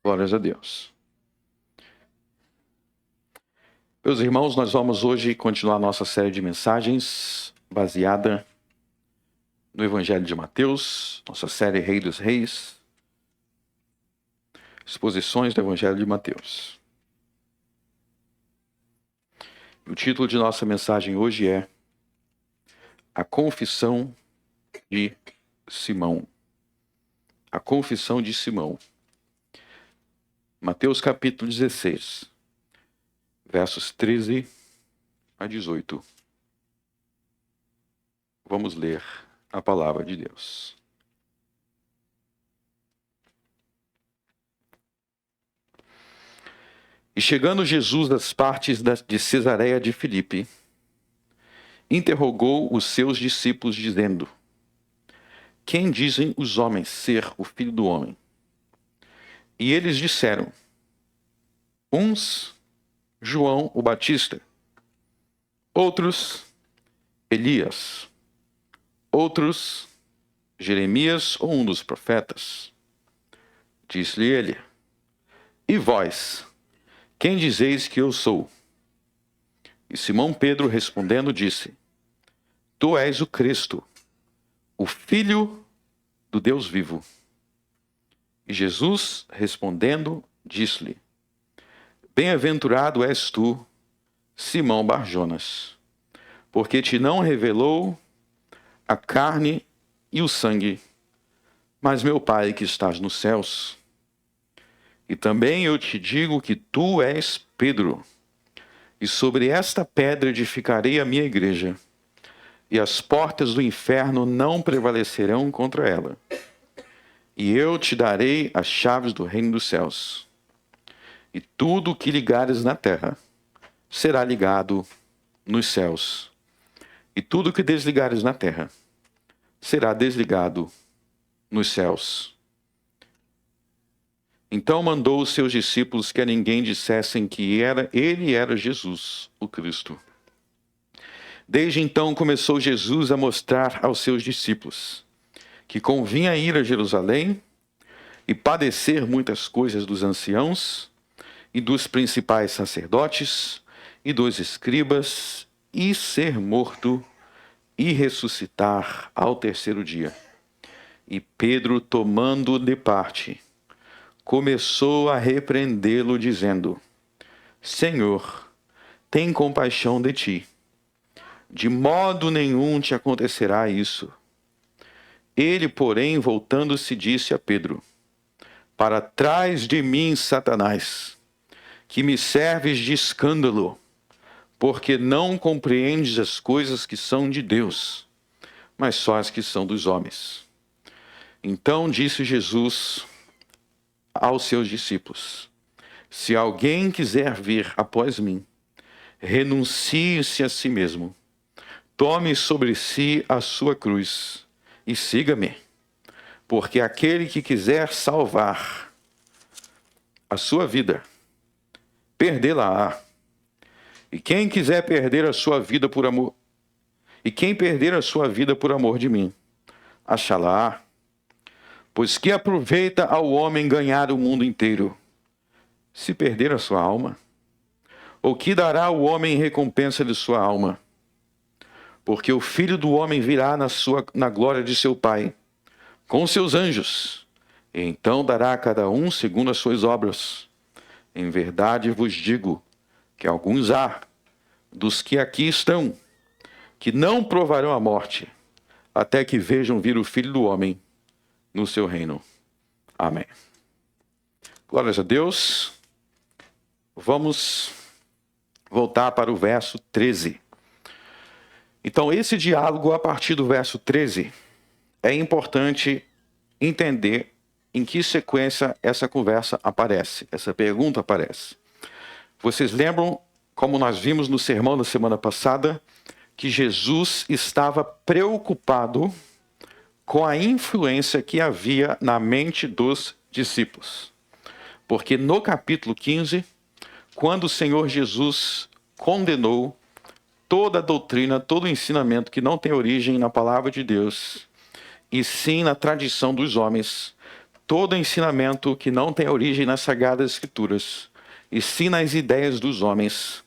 Glórias a Deus. Meus irmãos, nós vamos hoje continuar nossa série de mensagens baseada no Evangelho de Mateus, nossa série Rei dos Reis, exposições do Evangelho de Mateus. O título de nossa mensagem hoje é A Confissão de Simão. A Confissão de Simão. Mateus capítulo 16, versos 13 a 18. Vamos ler a palavra de Deus. E chegando Jesus das partes de Cesareia de Filipe, interrogou os seus discípulos, dizendo: Quem dizem os homens ser o Filho do Homem? E eles disseram: uns, João o Batista, outros, Elias, outros, Jeremias ou um dos profetas. Disse-lhe ele: E vós, quem dizeis que eu sou? E Simão Pedro respondendo disse: Tu és o Cristo, o Filho do Deus vivo. E Jesus respondendo disse-lhe: Bem-aventurado és tu, Simão Bar-Jonas, porque te não revelou a carne e o sangue, mas meu Pai que estás nos céus. E também eu te digo que tu és Pedro, e sobre esta pedra edificarei a minha igreja, e as portas do inferno não prevalecerão contra ela. E eu te darei as chaves do reino dos céus. E tudo o que ligares na terra será ligado nos céus. E tudo o que desligares na terra será desligado nos céus. Então mandou os seus discípulos que a ninguém dissessem que ele era Jesus, o Cristo. Desde então começou Jesus a mostrar aos seus discípulos que convinha ir a Jerusalém e padecer muitas coisas dos anciãos e dos principais sacerdotes e dos escribas, e ser morto e ressuscitar ao terceiro dia. E Pedro, tomando-o de parte, começou a repreendê-lo, dizendo: Senhor, tem compaixão de ti. De modo nenhum te acontecerá isso. Ele, porém, voltando-se, disse a Pedro: Para trás de mim, Satanás, que me serves de escândalo, porque não compreendes as coisas que são de Deus, mas só as que são dos homens. Então disse Jesus aos seus discípulos: Se alguém quiser vir após mim, renuncie-se a si mesmo, tome sobre si a sua cruz e siga-me. Porque aquele que quiser salvar a sua vida, perdê-la-á. E quem quiser perder a sua vida por amor, e quem perder a sua vida por amor de mim, achá-la-á. Pois que aproveita ao homem ganhar o mundo inteiro, se perder a sua alma? Ou que dará o homem em recompensa de sua alma? Porque o Filho do Homem virá na glória de seu Pai, com seus anjos, e então dará a cada um segundo as suas obras. Em verdade vos digo que alguns há, dos que aqui estão, que não provarão a morte, até que vejam vir o Filho do Homem no seu reino. Amém. Glórias a Deus. Vamos voltar para o verso 13. Então, esse diálogo a partir do verso 13, é importante entender em que sequência essa conversa aparece, essa pergunta aparece. Vocês lembram, como nós vimos no sermão da semana passada, que Jesus estava preocupado com a influência que havia na mente dos discípulos. Porque no capítulo 15, quando o Senhor Jesus condenou toda a doutrina, todo o ensinamento que não tem origem na palavra de Deus, e sim na tradição dos homens, todo ensinamento que não tem origem nas Sagradas Escrituras, e sim nas ideias dos homens.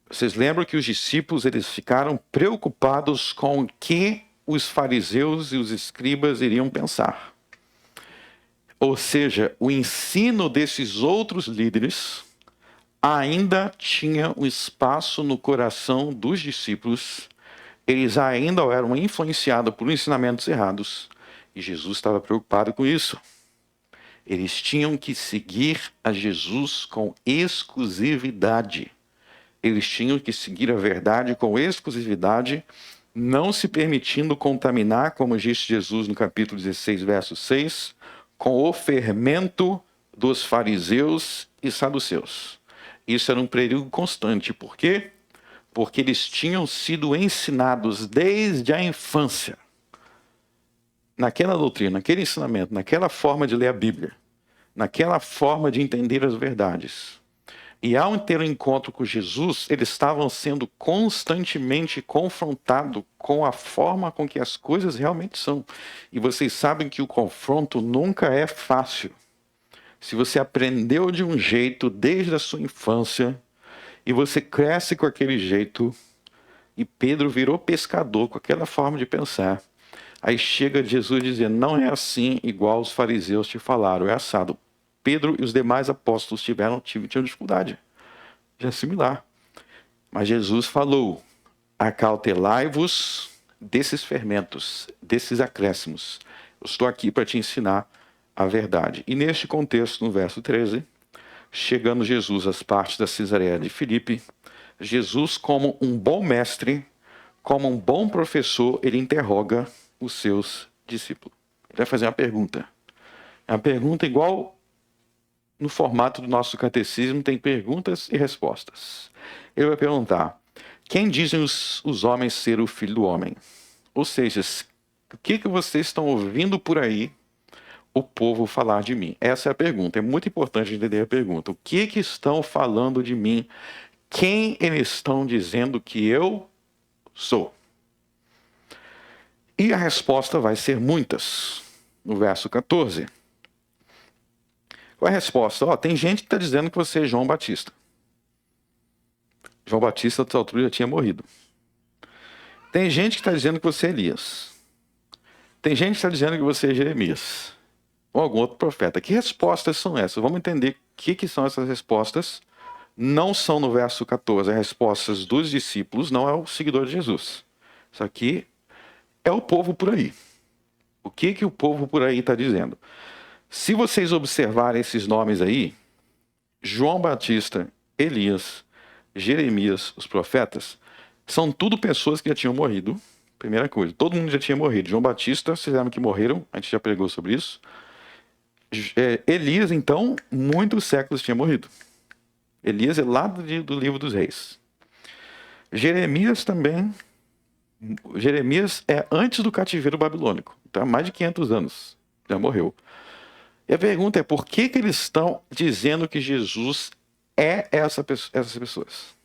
Vocês lembram que os discípulos eles ficaram preocupados com o que os fariseus e os escribas iriam pensar. Ou seja, o ensino desses outros líderes ainda tinha um espaço no coração dos discípulos. Eles ainda eram influenciados por ensinamentos errados. E Jesus estava preocupado com isso. Eles tinham que seguir a Jesus com exclusividade. Eles tinham que seguir a verdade com exclusividade, não se permitindo contaminar, como disse Jesus no capítulo 16, verso 6, com o fermento dos fariseus e saduceus. Isso era um perigo constante. Por quê? Porque eles tinham sido ensinados desde a infância, naquela doutrina, naquele ensinamento, naquela forma de ler a Bíblia, naquela forma de entender as verdades. E ao ter um encontro com Jesus, eles estavam sendo constantemente confrontados com a forma com que as coisas realmente são. E vocês sabem que o confronto nunca é fácil. Se você aprendeu de um jeito desde a sua infância, e você cresce com aquele jeito, e Pedro virou pescador com aquela forma de pensar, aí chega Jesus dizendo, não é assim igual os fariseus te falaram, é assado. Pedro e os demais apóstolos tinham dificuldade de assimilar. Mas Jesus falou, acautelai-vos desses fermentos, desses acréscimos. Eu estou aqui para te ensinar a verdade. E neste contexto, no verso 13, chegando Jesus às partes da Cesareia de Filipe, Jesus, como um bom mestre, como um bom professor, ele interroga os seus discípulos. Ele vai fazer uma pergunta. É uma pergunta igual no formato do nosso catecismo, tem perguntas e respostas. Ele vai perguntar, quem dizem os homens ser o Filho do Homem? Ou seja, o que vocês estão ouvindo por aí o povo falar de mim? Essa é a pergunta. É muito importante entender a pergunta. O que estão falando de mim? Quem eles estão dizendo que eu sou? E a resposta vai ser muitas. No verso 14. Qual é a resposta? Tem gente que está dizendo que você é João Batista. João Batista, a essa altura, já tinha morrido. Tem gente que está dizendo que você é Elias. Tem gente que está dizendo que você é Jeremias. Ou algum outro profeta. Que respostas são essas? Vamos entender o que são essas respostas. Não são no verso 14 as respostas dos discípulos, não é o seguidor de Jesus. Isso aqui é o povo por aí. O que o povo por aí está dizendo? Se vocês observarem esses nomes aí, João Batista, Elias, Jeremias, os profetas, são tudo pessoas que já tinham morrido. Primeira coisa, todo mundo já tinha morrido. João Batista, vocês lembram que morreram, a gente já pregou sobre isso. Elias, então, muitos séculos tinha morrido. Elias é lá do livro dos reis. Jeremias também. Jeremias é antes do cativeiro babilônico. Então, há mais de 500 anos. Já morreu. E a pergunta é, por que eles estão dizendo que Jesus é essas pessoas?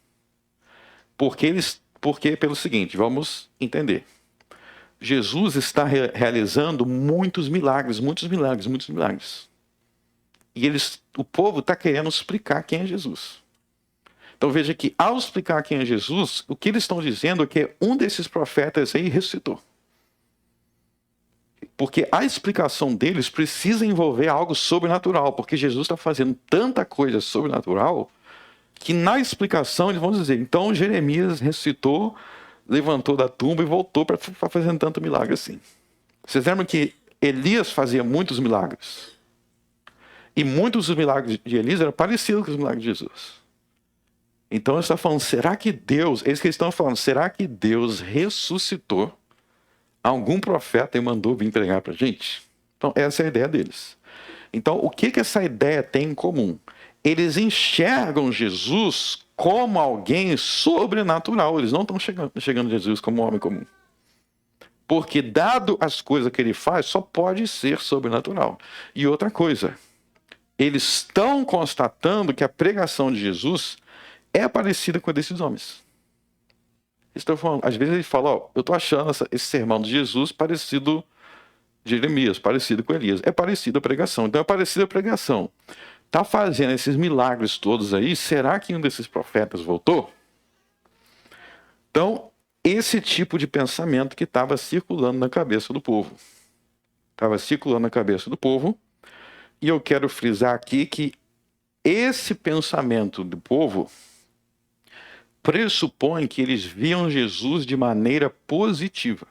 Porque pelo seguinte, vamos entender. Jesus está realizando muitos milagres. E o povo está querendo explicar quem é Jesus. Então veja que ao explicar quem é Jesus, o que eles estão dizendo é que um desses profetas aí ressuscitou. Porque a explicação deles precisa envolver algo sobrenatural, porque Jesus está fazendo tanta coisa sobrenatural que na explicação eles vão dizer, então Jeremias ressuscitou, levantou da tumba e voltou para fazendo tanto milagre assim. Vocês lembram que Elias fazia muitos milagres? E muitos dos milagres de Elias eram parecidos com os milagres de Jesus. Então eles estão falando, será que Deus, eles que estão falando, será que Deus ressuscitou algum profeta e mandou vir pregar para a gente? Então essa é a ideia deles. Então o que essa ideia tem em comum? Eles enxergam Jesus como alguém sobrenatural. Eles não estão chegando a Jesus como um homem comum. Porque dado as coisas que ele faz, só pode ser sobrenatural. E outra coisa, eles estão constatando que a pregação de Jesus é parecida com a desses homens. Estão falando, às vezes ele fala, eu estou achando esse sermão de Jesus parecido Jeremias, parecido com Elias. É parecido a pregação. Então é parecida a pregação. Tá fazendo esses milagres todos aí, será que um desses profetas voltou? Então, esse tipo de pensamento que estava circulando na cabeça do povo. Estava circulando na cabeça do povo. E eu quero frisar aqui que esse pensamento do povo pressupõe que eles viam Jesus de maneira positiva.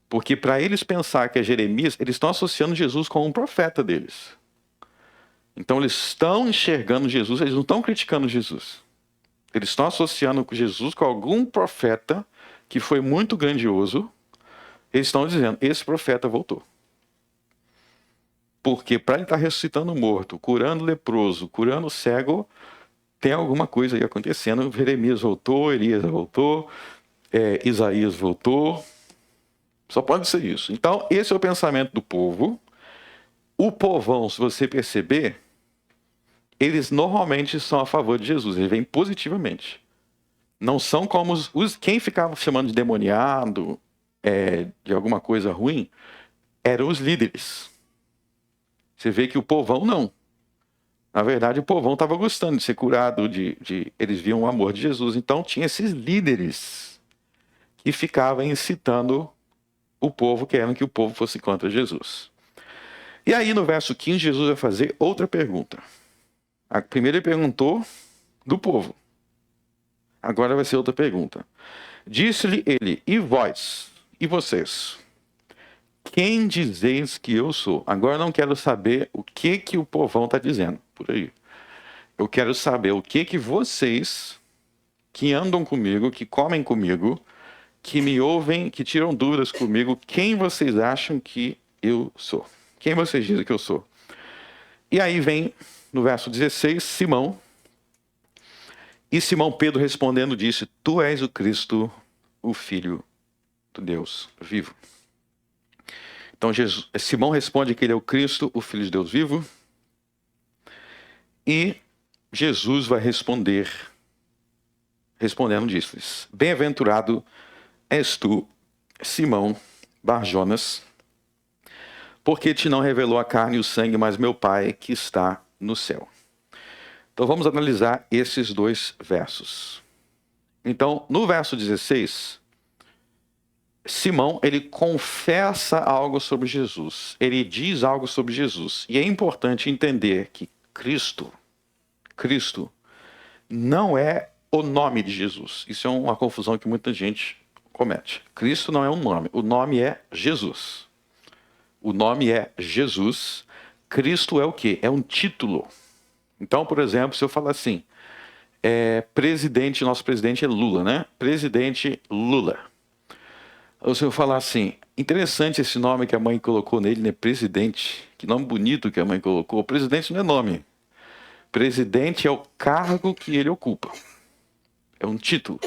Porque para eles pensar que é Jeremias, eles estão associando Jesus com um profeta deles. Então eles estão enxergando Jesus, eles não estão criticando Jesus. Eles estão associando Jesus com algum profeta que foi muito grandioso. Eles estão dizendo, esse profeta voltou. Porque para ele estar ressuscitando morto, curando leproso, curando cego, tem alguma coisa aí acontecendo. Jeremias voltou, Elias voltou, Isaías voltou. Só pode ser isso. Então, esse é o pensamento do povo. O povão, se você perceber, eles normalmente são a favor de Jesus. Eles vêm positivamente. Não são como quem ficava chamando de demoniado, de alguma coisa ruim, eram os líderes. Você vê que o povão não. Na verdade, o povão estava gostando de ser curado, eles viam o amor de Jesus. Então, tinha esses líderes que ficavam incitando o povo, querendo que o povo fosse contra Jesus. E aí, no verso 15, Jesus vai fazer outra pergunta. Primeiro ele perguntou do povo. Agora vai ser outra pergunta. Disse-lhe ele, e vós, e vocês? Quem dizeis que eu sou? Agora eu não quero saber o que o povão está dizendo por aí. Eu quero saber o que vocês, que andam comigo, que comem comigo, que me ouvem, que tiram dúvidas comigo, quem vocês acham que eu sou? Quem vocês dizem que eu sou? E aí vem, no verso 16, Simão. E Simão Pedro respondendo disse, tu és o Cristo, o Filho do Deus vivo. Então Simão responde que ele é o Cristo, o Filho de Deus vivo. E Jesus vai respondendo disse-lhes, bem-aventurado és tu, Simão Bar-Jonas, porque te não revelou a carne e o sangue, mas meu Pai que está no céu. Então vamos analisar esses dois versos. Então, no verso 16, Simão, ele confessa algo sobre Jesus. Ele diz algo sobre Jesus. E é importante entender que Cristo não é o nome de Jesus. Isso é uma confusão que muita gente comete. Cristo não é um nome. O nome é Jesus. O nome é Jesus. Cristo é o quê? É um título. Então, por exemplo, se eu falar assim, nosso presidente é Lula, né? Presidente Lula. Ou se eu falar assim, interessante esse nome que a mãe colocou nele, né? Presidente. Que nome bonito que a mãe colocou. Presidente não é nome. Presidente é o cargo que ele ocupa. É um título.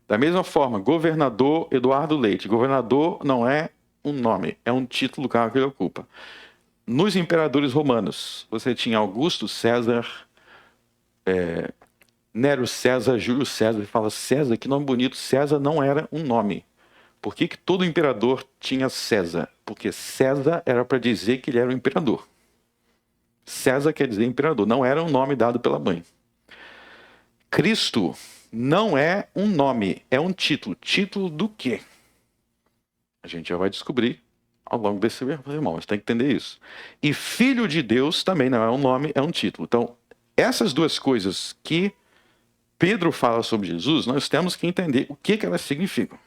Da mesma forma, governador Eduardo Leite. Governador não é um nome, é um título do cargo que ele ocupa. Nos imperadores romanos, você tinha Augusto César, Nero César, Júlio César. Ele fala César, que nome bonito. César não era um nome. Por que todo imperador tinha César? Porque César era para dizer que ele era o imperador. César quer dizer imperador, não era um nome dado pela mãe. Cristo não é um nome, é um título. Título do quê? A gente já vai descobrir ao longo desse irmão, você tem que entender isso. E Filho de Deus também não é um nome, é um título. Então, essas duas coisas que Pedro fala sobre Jesus, nós temos que entender o que elas significam.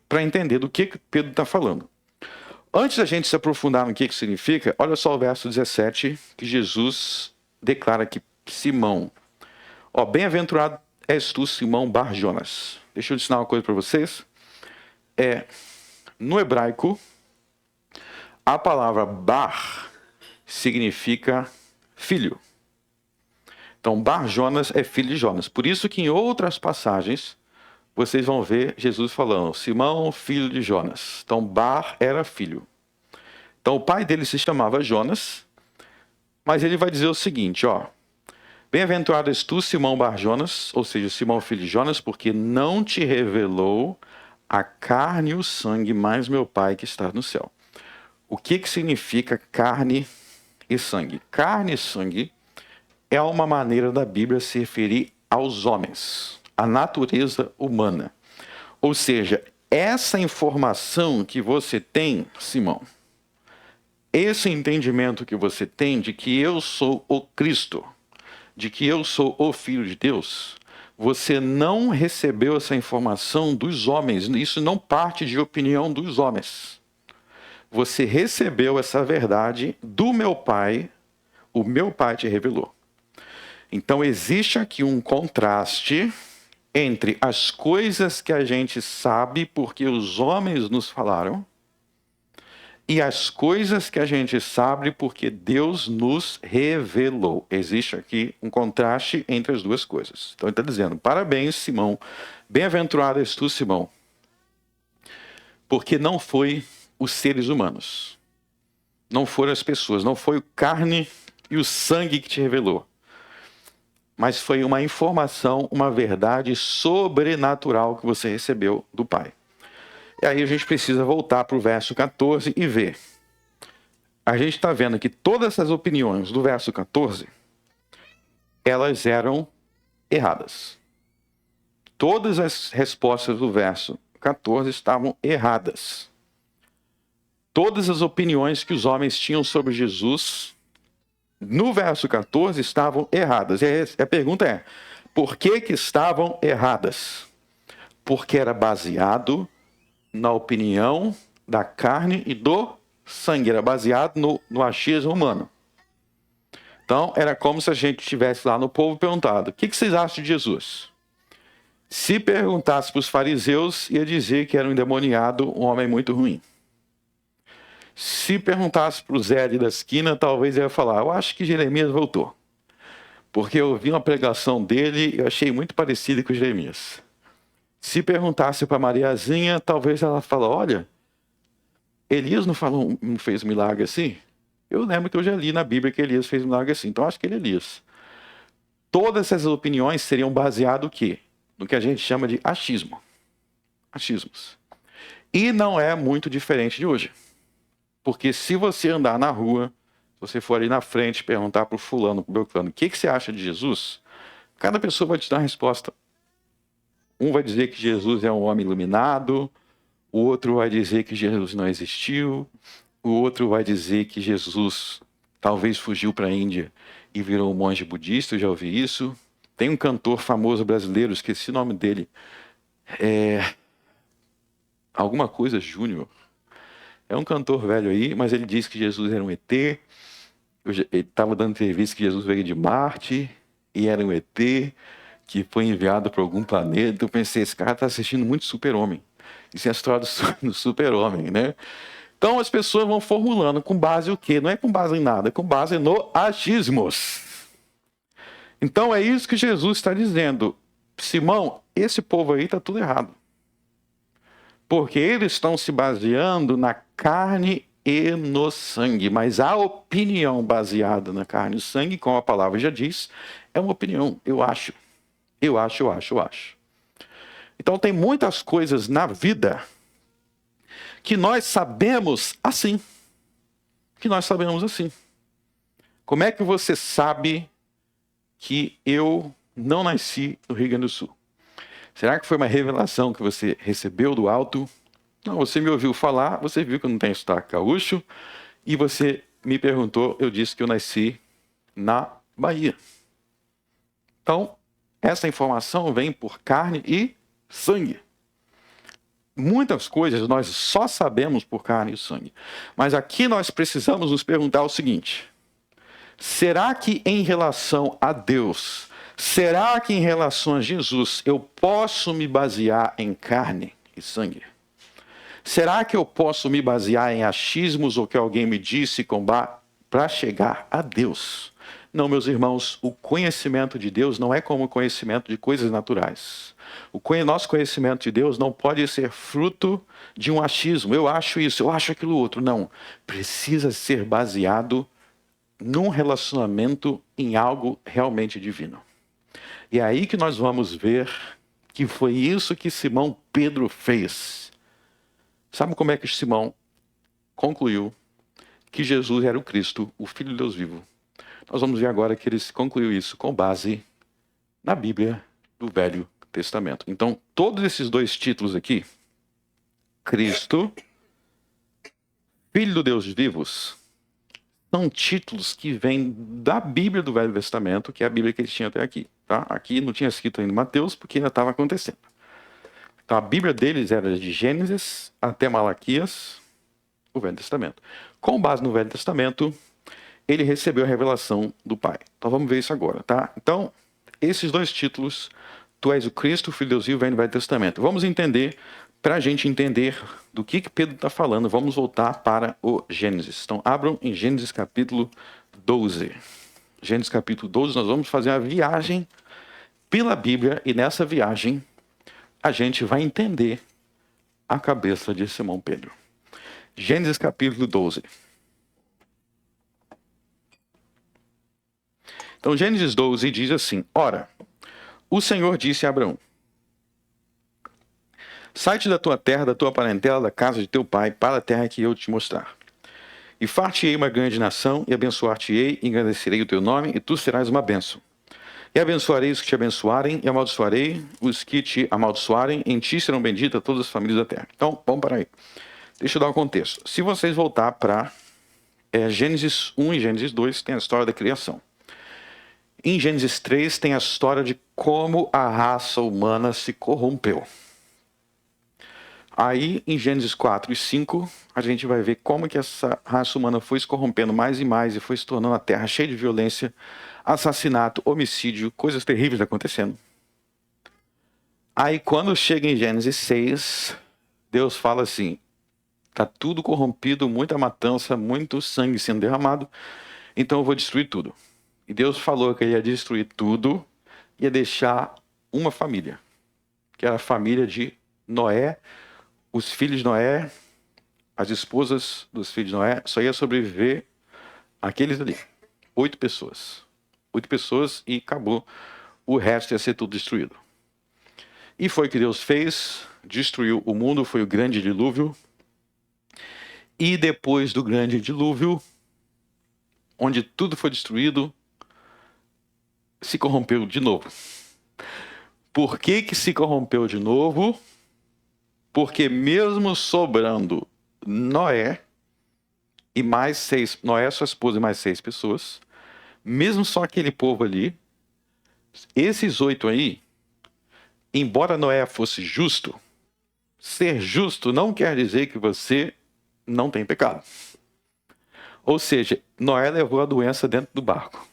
Para entender do que Pedro está falando. Antes da gente se aprofundar no que significa, olha só o verso 17, que Jesus declara que Simão, bem-aventurado és tu, Simão Bar-Jonas. Deixa eu ensinar uma coisa para vocês. No hebraico, a palavra Bar significa filho. Então, Bar-Jonas é filho de Jonas. Por isso que em outras passagens, vocês vão ver Jesus falando, Simão, filho de Jonas. Então, Bar era filho. Então, o pai dele se chamava Jonas, mas ele vai dizer o seguinte, bem-aventurado és tu, Simão Bar-Jonas, ou seja, Simão, filho de Jonas, porque não te revelou a carne e o sangue, mais meu Pai que está no céu. O que significa carne e sangue? Carne e sangue é uma maneira da Bíblia se referir aos homens, à natureza humana. Ou seja, essa informação que você tem, Simão, esse entendimento que você tem de que eu sou o Cristo, de que eu sou o Filho de Deus, você não recebeu essa informação dos homens. Isso não parte de opinião dos homens. Você recebeu essa verdade do meu Pai, o meu Pai te revelou. Então existe aqui um contraste entre as coisas que a gente sabe porque os homens nos falaram e as coisas que a gente sabe porque Deus nos revelou. Existe aqui um contraste entre as duas coisas. Então ele está dizendo, parabéns, Simão, bem-aventurado és tu, Simão, porque não foi os seres humanos, não foram as pessoas, não foi o carne e o sangue que te revelou, mas foi uma informação, uma verdade sobrenatural que você recebeu do Pai. E aí a gente precisa voltar para o verso 14 e ver. A gente está vendo que todas essas opiniões do verso 14, elas eram erradas. Todas as respostas do verso 14 estavam erradas. Todas as opiniões que os homens tinham sobre Jesus, no verso 14, estavam erradas. E a pergunta é, por que estavam erradas? Porque era baseado na opinião da carne e do sangue, era baseado no achismo humano. Então, era como se a gente estivesse lá no povo perguntado, o que vocês acham de Jesus? Se perguntasse para os fariseus, ia dizer que era um endemoniado, um homem muito ruim. Se perguntasse para o Zé da esquina, talvez ele ia falar, eu acho que Jeremias voltou. Porque eu vi uma pregação dele e eu achei muito parecida com Jeremias. Se perguntasse para Mariazinha, talvez ela fale, olha, Elias não fez um milagre assim? Eu lembro que eu já li na Bíblia que Elias fez um milagre assim, então acho que ele é Elias. Todas essas opiniões seriam baseadas no quê? No que a gente chama de achismo. Achismos. E não é muito diferente de hoje. Porque se você andar na rua, se você for ali na frente perguntar para o fulano, para o beltrano, o que você acha de Jesus? Cada pessoa vai te dar uma resposta. Um vai dizer que Jesus é um homem iluminado, o outro vai dizer que Jesus não existiu, o outro vai dizer que Jesus talvez fugiu para a Índia e virou um monge budista, eu já ouvi isso. Tem um cantor famoso brasileiro, esqueci o nome dele, alguma coisa Júnior. É um cantor velho aí, mas ele disse que Jesus era um ET. Ele estava dando entrevista que Jesus veio de Marte e era um ET que foi enviado para algum planeta. Eu pensei, esse cara está assistindo muito Super-Homem. Isso é a história do Super-Homem, né? Então as pessoas vão formulando com base o quê? Não é com base em nada, é com base no achismos. Então é isso que Jesus está dizendo. Simão, esse povo aí está tudo errado. Porque eles estão se baseando na carne e no sangue. Mas a opinião baseada na carne e sangue, como a palavra já diz, é uma opinião. Eu acho. Eu acho. Então tem muitas coisas na vida que nós sabemos assim. Como é que você sabe que eu não nasci no Rio Grande do Sul? Será que foi uma revelação que você recebeu do alto? Não, você me ouviu falar, você viu que eu não tenho sotaque gaúcho, e você me perguntou, eu disse que eu nasci na Bahia. Então, essa informação vem por carne e sangue. Muitas coisas nós só sabemos por carne e sangue. Mas aqui nós precisamos nos perguntar o seguinte: será que em relação a Deus, será que em relação a Jesus, eu posso me basear em carne e sangue? Será que eu posso me basear em achismos ou que alguém me disse para chegar a Deus? Não, meus irmãos, o conhecimento de Deus não é como o conhecimento de coisas naturais. Nosso conhecimento de Deus não pode ser fruto de um achismo. Eu acho isso, eu acho aquilo outro. Não. Precisa ser baseado num relacionamento em algo realmente divino. E é aí que nós vamos ver que foi isso que Simão Pedro fez. Sabe como é que Simão concluiu que Jesus era o Cristo, o Filho de Deus vivo? Nós vamos ver agora que ele concluiu isso com base na Bíblia do Velho Testamento. Então, todos esses dois títulos aqui, Cristo, Filho do Deus vivos, são títulos que vêm da Bíblia do Velho Testamento, que é a Bíblia que eles tinham até aqui. Tá? Aqui não tinha escrito ainda Mateus, porque ainda estava acontecendo. Então, a Bíblia deles era de Gênesis até Malaquias, o Velho Testamento. Com base no Velho Testamento, ele recebeu a revelação do Pai. Então, vamos ver isso agora, tá? Então, esses dois títulos, tu és o Cristo, o Filho de Deus vivo, vem do Velho Testamento. Vamos entender, para a gente entender do que Pedro está falando, vamos voltar para o Gênesis. Então, abram em Gênesis capítulo 12. Gênesis capítulo 12, nós vamos fazer uma viagem pela Bíblia, e nessa viagem a gente vai entender a cabeça de Simão Pedro. Gênesis capítulo 12. Então, Gênesis 12 diz assim: Ora, o Senhor disse a Abraão: Sai-te da tua terra, da tua parentela, da casa de teu pai, para a terra que eu te mostrar. E far-te-ei uma grande nação, e abençoar-te-ei, e engrandecerei o teu nome, e tu serás uma bênção. E abençoarei os que te abençoarem, e amaldiçoarei os que te amaldiçoarem, em ti serão benditas todas as famílias da terra. Então, vamos para aí. Deixa eu dar um contexto. Se vocês voltar para Gênesis 1 e Gênesis 2, tem a história da criação. Em Gênesis 3 tem a história de como a raça humana se corrompeu. Aí, em Gênesis 4 e 5, a gente vai ver como que essa raça humana foi se corrompendo mais e mais e foi se tornando a terra cheia de violência, assassinato, homicídio, coisas terríveis acontecendo. Aí, quando chega em Gênesis 6, Deus fala assim: tá tudo corrompido, muita matança, muito sangue sendo derramado, então eu vou destruir tudo. E Deus falou que ele ia destruir tudo, ia deixar uma família, que era a família de Noé, os filhos de Noé, as esposas dos filhos de Noé, só ia sobreviver aqueles ali. 8 pessoas. 8 pessoas e acabou. O resto ia ser tudo destruído. E foi o que Deus fez, destruiu o mundo, foi o grande dilúvio. E depois do grande dilúvio, onde tudo foi destruído, se corrompeu de novo. Por que que se corrompeu de novo? Porque mesmo sobrando Noé e mais 6, Noé, sua esposa e mais 6 pessoas, mesmo só aquele povo ali, esses 8 aí, embora Noé fosse justo, ser justo não quer dizer que você não tem pecado. Ou seja, Noé levou a doença dentro do barco.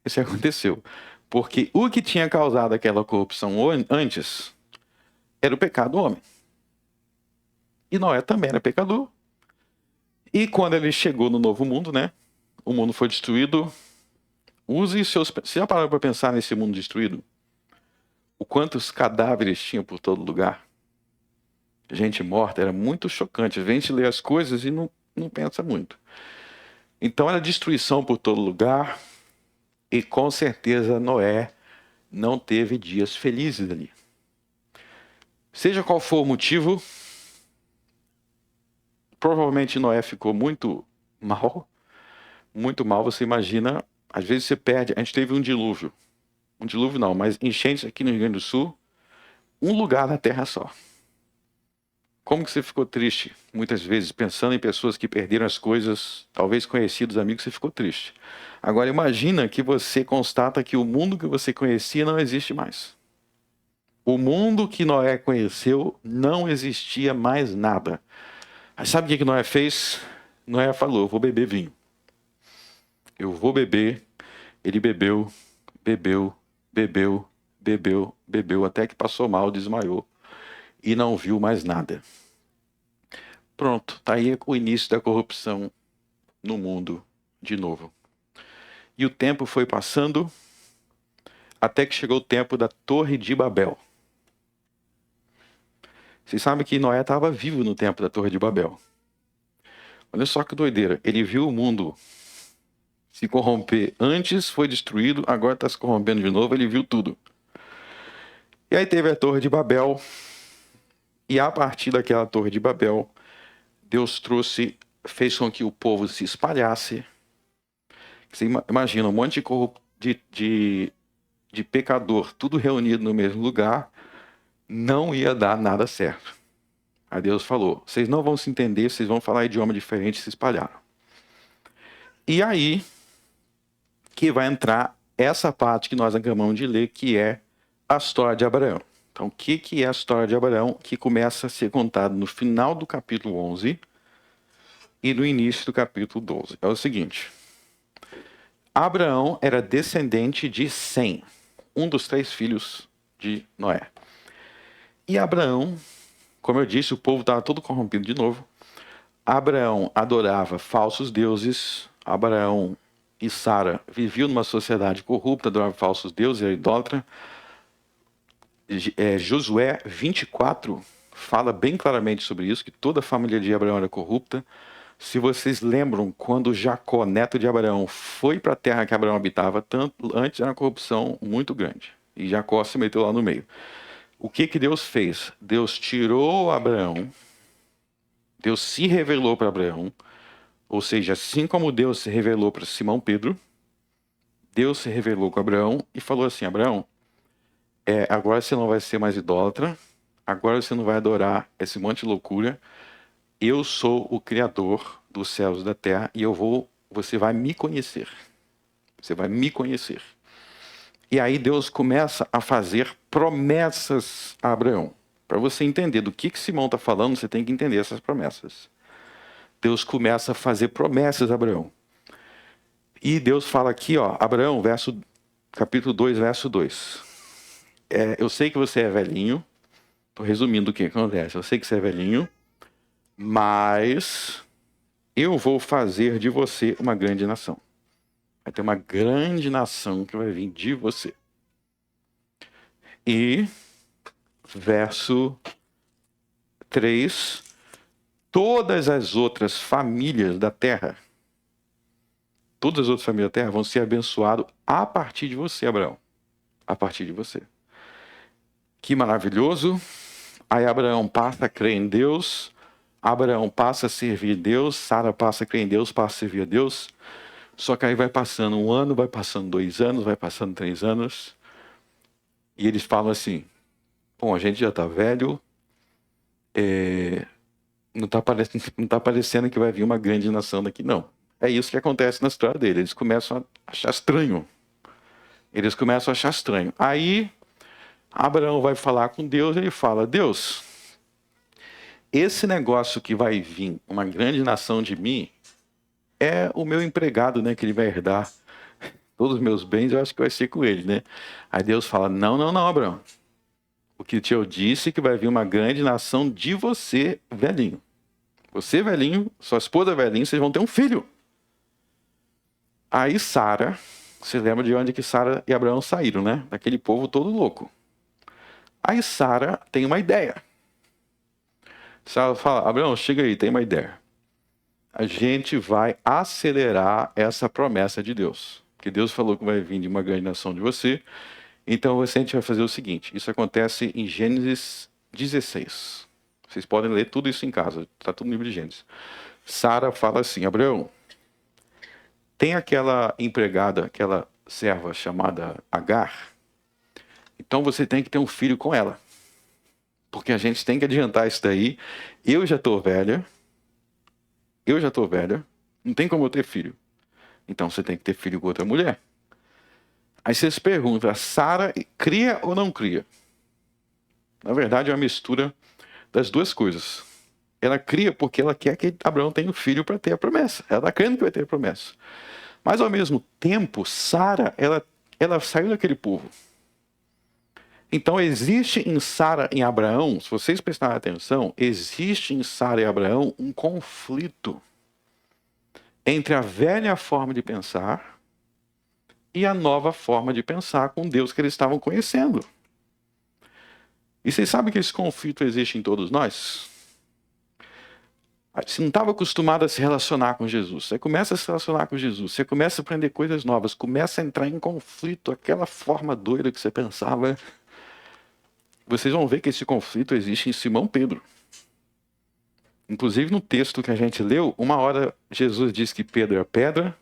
Isso aconteceu. Porque o que tinha causado aquela corrupção antes era o pecado do homem. E Noé também era pecador. E quando ele chegou no novo mundo, né? O mundo foi destruído. Use seus... Você já parou para pensar nesse mundo destruído? O quantos cadáveres tinha por todo lugar? Gente morta, era muito chocante. A gente lê as coisas e não pensa muito. Então era destruição por todo lugar. E com certeza Noé não teve dias felizes ali. Seja qual for o motivo, provavelmente Noé ficou muito mal. Muito mal, você imagina. Às vezes você perde. A gente teve um dilúvio. Um dilúvio não, mas enchentes aqui no Rio Grande do Sul. Um lugar na Terra só. Como que você ficou triste? Muitas vezes, pensando em pessoas que perderam as coisas, talvez conhecidos, amigos, você ficou triste. Agora imagina que você constata que o mundo que você conhecia não existe mais. O mundo que Noé conheceu não existia mais nada. Mas sabe o que Noé fez? Noé falou: eu vou beber vinho. Eu vou beber. Ele bebeu, bebeu, bebeu, bebeu, bebeu, até que passou mal, desmaiou. E não viu mais nada. Pronto, tá aí o início da corrupção no mundo de novo. E o tempo foi passando até que chegou o tempo da Torre de Babel. Vocês sabem que Noé estava vivo no tempo da Torre de Babel. Olha só que doideira. Ele viu o mundo se corromper. Antes foi destruído, agora está se corrompendo de novo. Ele viu tudo. E E aí teve a Torre de Babel, e a partir daquela Torre de Babel, Deus fez com que o povo se espalhasse. Você imagina um monte de pecador, tudo reunido no mesmo lugar, não ia dar nada certo. Aí Deus falou, vocês não vão se entender, vocês vão falar idioma diferente e se espalharam. E aí que vai entrar essa parte que nós acabamos de ler, que é a história de Abraão. Então, o que é a história de Abraão, que começa a ser contada no final do capítulo 11 e no início do capítulo 12? É o seguinte, Abraão era descendente de Sem, um dos 3 filhos de Noé. E Abraão, como eu disse, o povo estava todo corrompido de novo. Abraão adorava falsos deuses. Abraão e Sara viviam numa sociedade corrupta, adoravam falsos deuses, era idólatra. Josué 24 fala bem claramente sobre isso, que toda a família de Abraão era corrupta. Se vocês lembram, quando Jacó, neto de Abraão, foi para a terra que Abraão habitava, antes era uma corrupção muito grande. E Jacó se meteu lá no meio. O que Deus fez? Deus tirou Abraão, Deus se revelou para Abraão, ou seja, assim como Deus se revelou para Simão Pedro, Deus se revelou com Abraão e falou assim, Abraão, agora você não vai ser mais idólatra, agora você não vai adorar esse monte de loucura, eu sou o Criador dos céus e da terra e você vai me conhecer. Você vai me conhecer. E aí Deus começa a fazer promessas a Abraão. Para você entender do que Simão está falando, você tem que entender essas promessas. Deus começa a fazer promessas a Abraão. E Deus fala aqui, ó, Abraão, capítulo 2, verso 2. Eu sei que você é velhinho, estou resumindo o que acontece, eu sei que você é velhinho, mas eu vou fazer de você uma grande nação. Vai ter uma grande nação que vai vir de você. E, verso 3, todas as outras famílias da terra, vão ser abençoadas a partir de você, Abraão. A partir de você. Que maravilhoso. Aí Abraão passa a crer em Deus, Abraão passa a servir Deus, Sara passa a crer em Deus, passa a servir a Deus. Só que aí vai passando 1 ano, vai passando 2 anos, vai passando 3 anos. E eles falam assim, bom, a gente já está velho, não tá parecendo que vai vir uma grande nação daqui, não. É isso que acontece na história dele. Eles começam a achar estranho. Aí, Abraão vai falar com Deus e ele fala, Deus, esse negócio que vai vir uma grande nação de mim é o meu empregado, né, que ele vai herdar todos os meus bens, eu acho que vai ser com ele, né? Aí Deus fala, não, Abraão. O que eu disse que vai vir uma grande nação de você, velhinho. Você, velhinho, sua esposa, velhinho, vocês vão ter um filho. Aí Sara, você lembra de onde que Sara e Abraão saíram, né? Daquele povo todo louco. Aí Sara tem uma ideia. Sara fala, Abraão, chega aí, tem uma ideia. A gente vai acelerar essa promessa de Deus. Porque Deus falou que vai vir de uma grande nação de você. Então a gente vai fazer o seguinte, isso acontece em Gênesis 16. Vocês podem ler tudo isso em casa, está tudo no livro de Gênesis. Sara fala assim, Abraão, tem aquela empregada, aquela serva chamada Agar, então você tem que ter um filho com ela. Porque a gente tem que adiantar isso daí. Eu já estou velha, não tem como eu ter filho. Então você tem que ter filho com outra mulher. Aí você se pergunta, Sara cria ou não cria? Na verdade é uma mistura das duas coisas. Ela cria porque ela quer que Abraão tenha um filho para ter a promessa. Ela está crendo que vai ter a promessa. Mas ao mesmo tempo, Sara, ela saiu daquele povo. Então existe em Sara e Abraão, se vocês prestarem atenção, existe em Sara e Abraão um conflito entre a velha forma de pensar e a nova forma de pensar com Deus que eles estavam conhecendo. E vocês sabem que esse conflito existe em todos nós? Você não estava acostumado a se relacionar com Jesus. Você começa a se relacionar com Jesus, você começa a aprender coisas novas, começa a entrar em conflito, aquela forma doida que você pensava vocês vão ver que esse conflito existe em Simão Pedro. Inclusive no texto que a gente leu, uma hora Jesus diz que Pedro é pedra,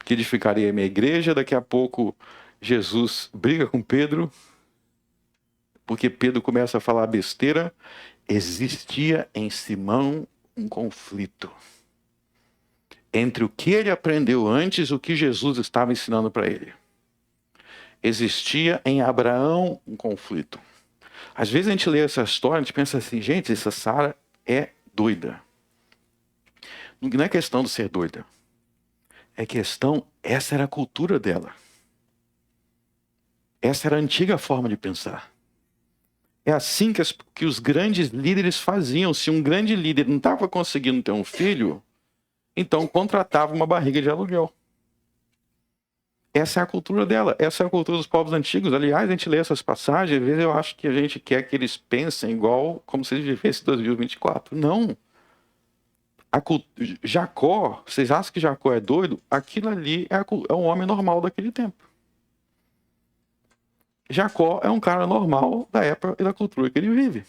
que edificaria a minha igreja, daqui a pouco Jesus briga com Pedro, porque Pedro começa a falar besteira. Existia em Simão um conflito entre o que ele aprendeu antes e o que Jesus estava ensinando para ele. Existia em Abraão um conflito. Às vezes a gente lê essa história, a gente pensa assim, gente, essa Sara é doida. Não é questão de ser doida. É questão, essa era a cultura dela. Essa era a antiga forma de pensar. É assim que os grandes líderes faziam. Se um grande líder não estava conseguindo ter um filho, então contratava uma barriga de aluguel. Essa é a cultura dela. Essa é a cultura dos povos antigos. Aliás, a gente lê essas passagens, às vezes eu acho que a gente quer que eles pensem igual como se eles vivessem em 2024. Não. Jacó, vocês acham que Jacó é doido? Aquilo ali é um homem normal daquele tempo. Jacó é um cara normal da época e da cultura que ele vive.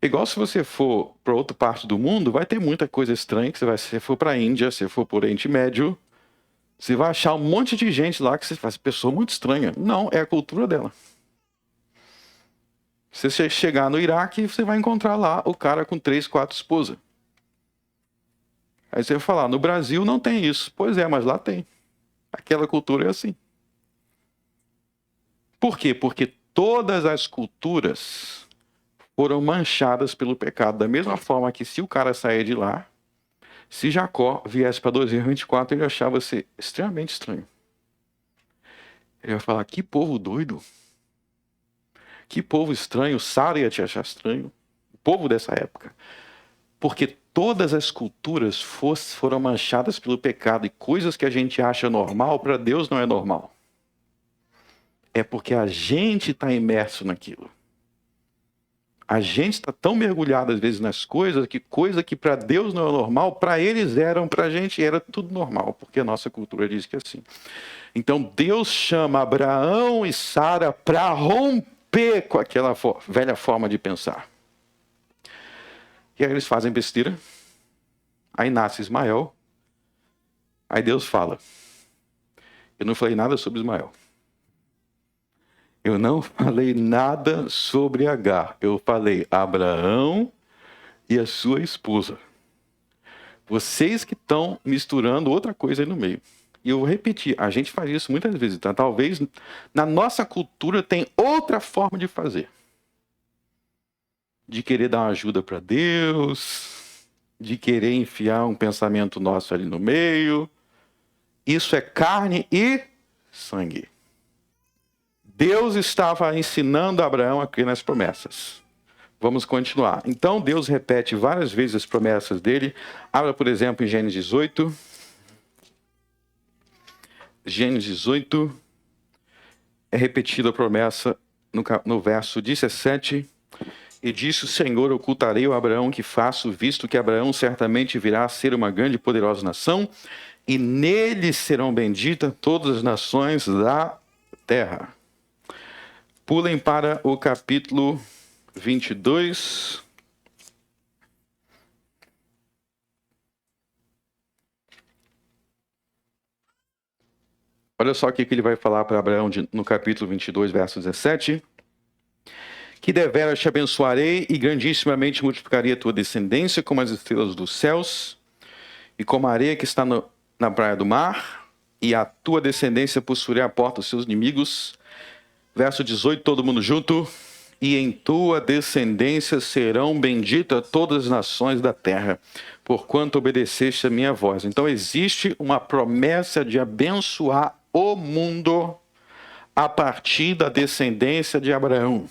Igual se você for para outra parte do mundo, vai ter muita coisa estranha, que se você for para a Índia, se for para o Oriente Médio, você vai achar um monte de gente lá que você faz, pessoa muito estranha. Não, é a cultura dela. Se você chegar no Iraque, você vai encontrar lá o cara com 3, 4 esposas. Aí você vai falar, no Brasil não tem isso. Pois é, mas lá tem. Aquela cultura é assim. Por quê? Porque todas as culturas foram manchadas pelo pecado. Da mesma forma que se o cara sair de lá, se Jacó viesse para 2024, ele achava ser extremamente estranho. Ele vai falar, que povo doido. Que povo estranho. Sara ia te achar estranho. O povo dessa época. Porque todas as culturas foram manchadas pelo pecado. E coisas que a gente acha normal, para Deus não é normal. É porque a gente está imerso naquilo. A gente está tão mergulhado às vezes nas coisas, que coisa que para Deus não é normal, para eles eram, para a gente era tudo normal, porque a nossa cultura diz que é assim. Então Deus chama Abraão e Sara para romper com aquela velha forma de pensar. E aí eles fazem besteira, aí nasce Ismael, aí Deus fala, eu não falei nada sobre Ismael. Eu não falei nada sobre Agar. Eu falei Abraão e a sua esposa. Vocês que estão misturando outra coisa aí no meio. E eu vou repetir, a gente faz isso muitas vezes. Tá? Talvez na nossa cultura tem outra forma de fazer. De querer dar uma ajuda para Deus, de querer enfiar um pensamento nosso ali no meio. Isso é carne e sangue. Deus estava ensinando a Abraão a crer nas promessas. Vamos continuar. Então, Deus repete várias vezes as promessas dele. Abra, por exemplo, em Gênesis 18. Gênesis 18. É repetida a promessa no verso 17. E disse o Senhor, ocultarei a Abraão que faço, visto que Abraão certamente virá a ser uma grande e poderosa nação, e nele serão benditas todas as nações da terra. Pulem para o capítulo 22. Olha só o que ele vai falar para Abraão no capítulo 22, verso 17. Que deveras te abençoarei e grandissimamente multiplicarei a tua descendência como as estrelas dos céus e como a areia que está na praia do mar, e a tua descendência possuirá a porta dos seus inimigos. Verso 18, todo mundo junto. E em tua descendência serão benditas todas as nações da terra, porquanto obedeceste a minha voz. Então existe uma promessa de abençoar o mundo a partir da descendência de Abraão.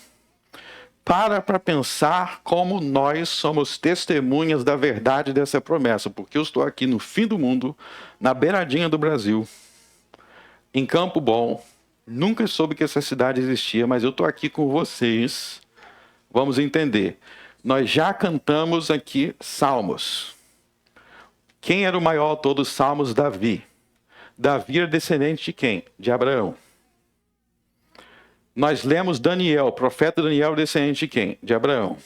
Para pensar como nós somos testemunhas da verdade dessa promessa, porque eu estou aqui no fim do mundo, na beiradinha do Brasil, em Campo Bom. Nunca soube que essa cidade existia, mas eu estou aqui com vocês. Vamos entender. Nós já cantamos aqui salmos. Quem era o maior autor dos salmos? Davi. Davi era descendente de quem? De Abraão. Nós lemos Daniel, o profeta Daniel, descendente de quem? De Abraão.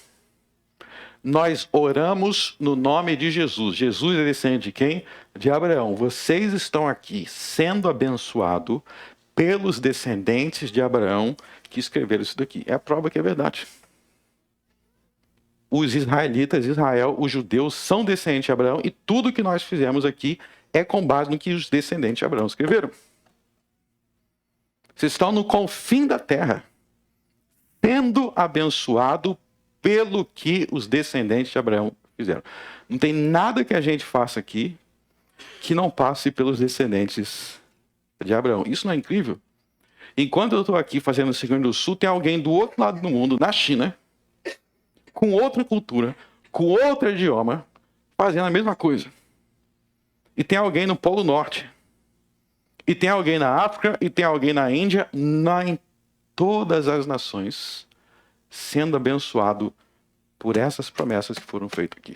Nós oramos no nome de Jesus. Jesus é descendente de quem? De Abraão. Vocês estão aqui sendo abençoados pelos descendentes de Abraão que escreveram isso daqui. É a prova que é verdade. Os israelitas, Israel, os judeus são descendentes de Abraão e tudo que nós fizemos aqui é com base no que os descendentes de Abraão escreveram. Vocês estão no confim da terra, sendo abençoado pelo que os descendentes de Abraão fizeram. Não tem nada que a gente faça aqui que não passe pelos descendentes de Abraão. Isso não é incrível? Enquanto eu estou aqui fazendo o Rio Grande do Sul, tem alguém do outro lado do mundo, na China, com outra cultura, com outro idioma, fazendo a mesma coisa. E tem alguém no Polo Norte. E tem alguém na África, e tem alguém na Índia, em todas as nações, sendo abençoado por essas promessas que foram feitas aqui.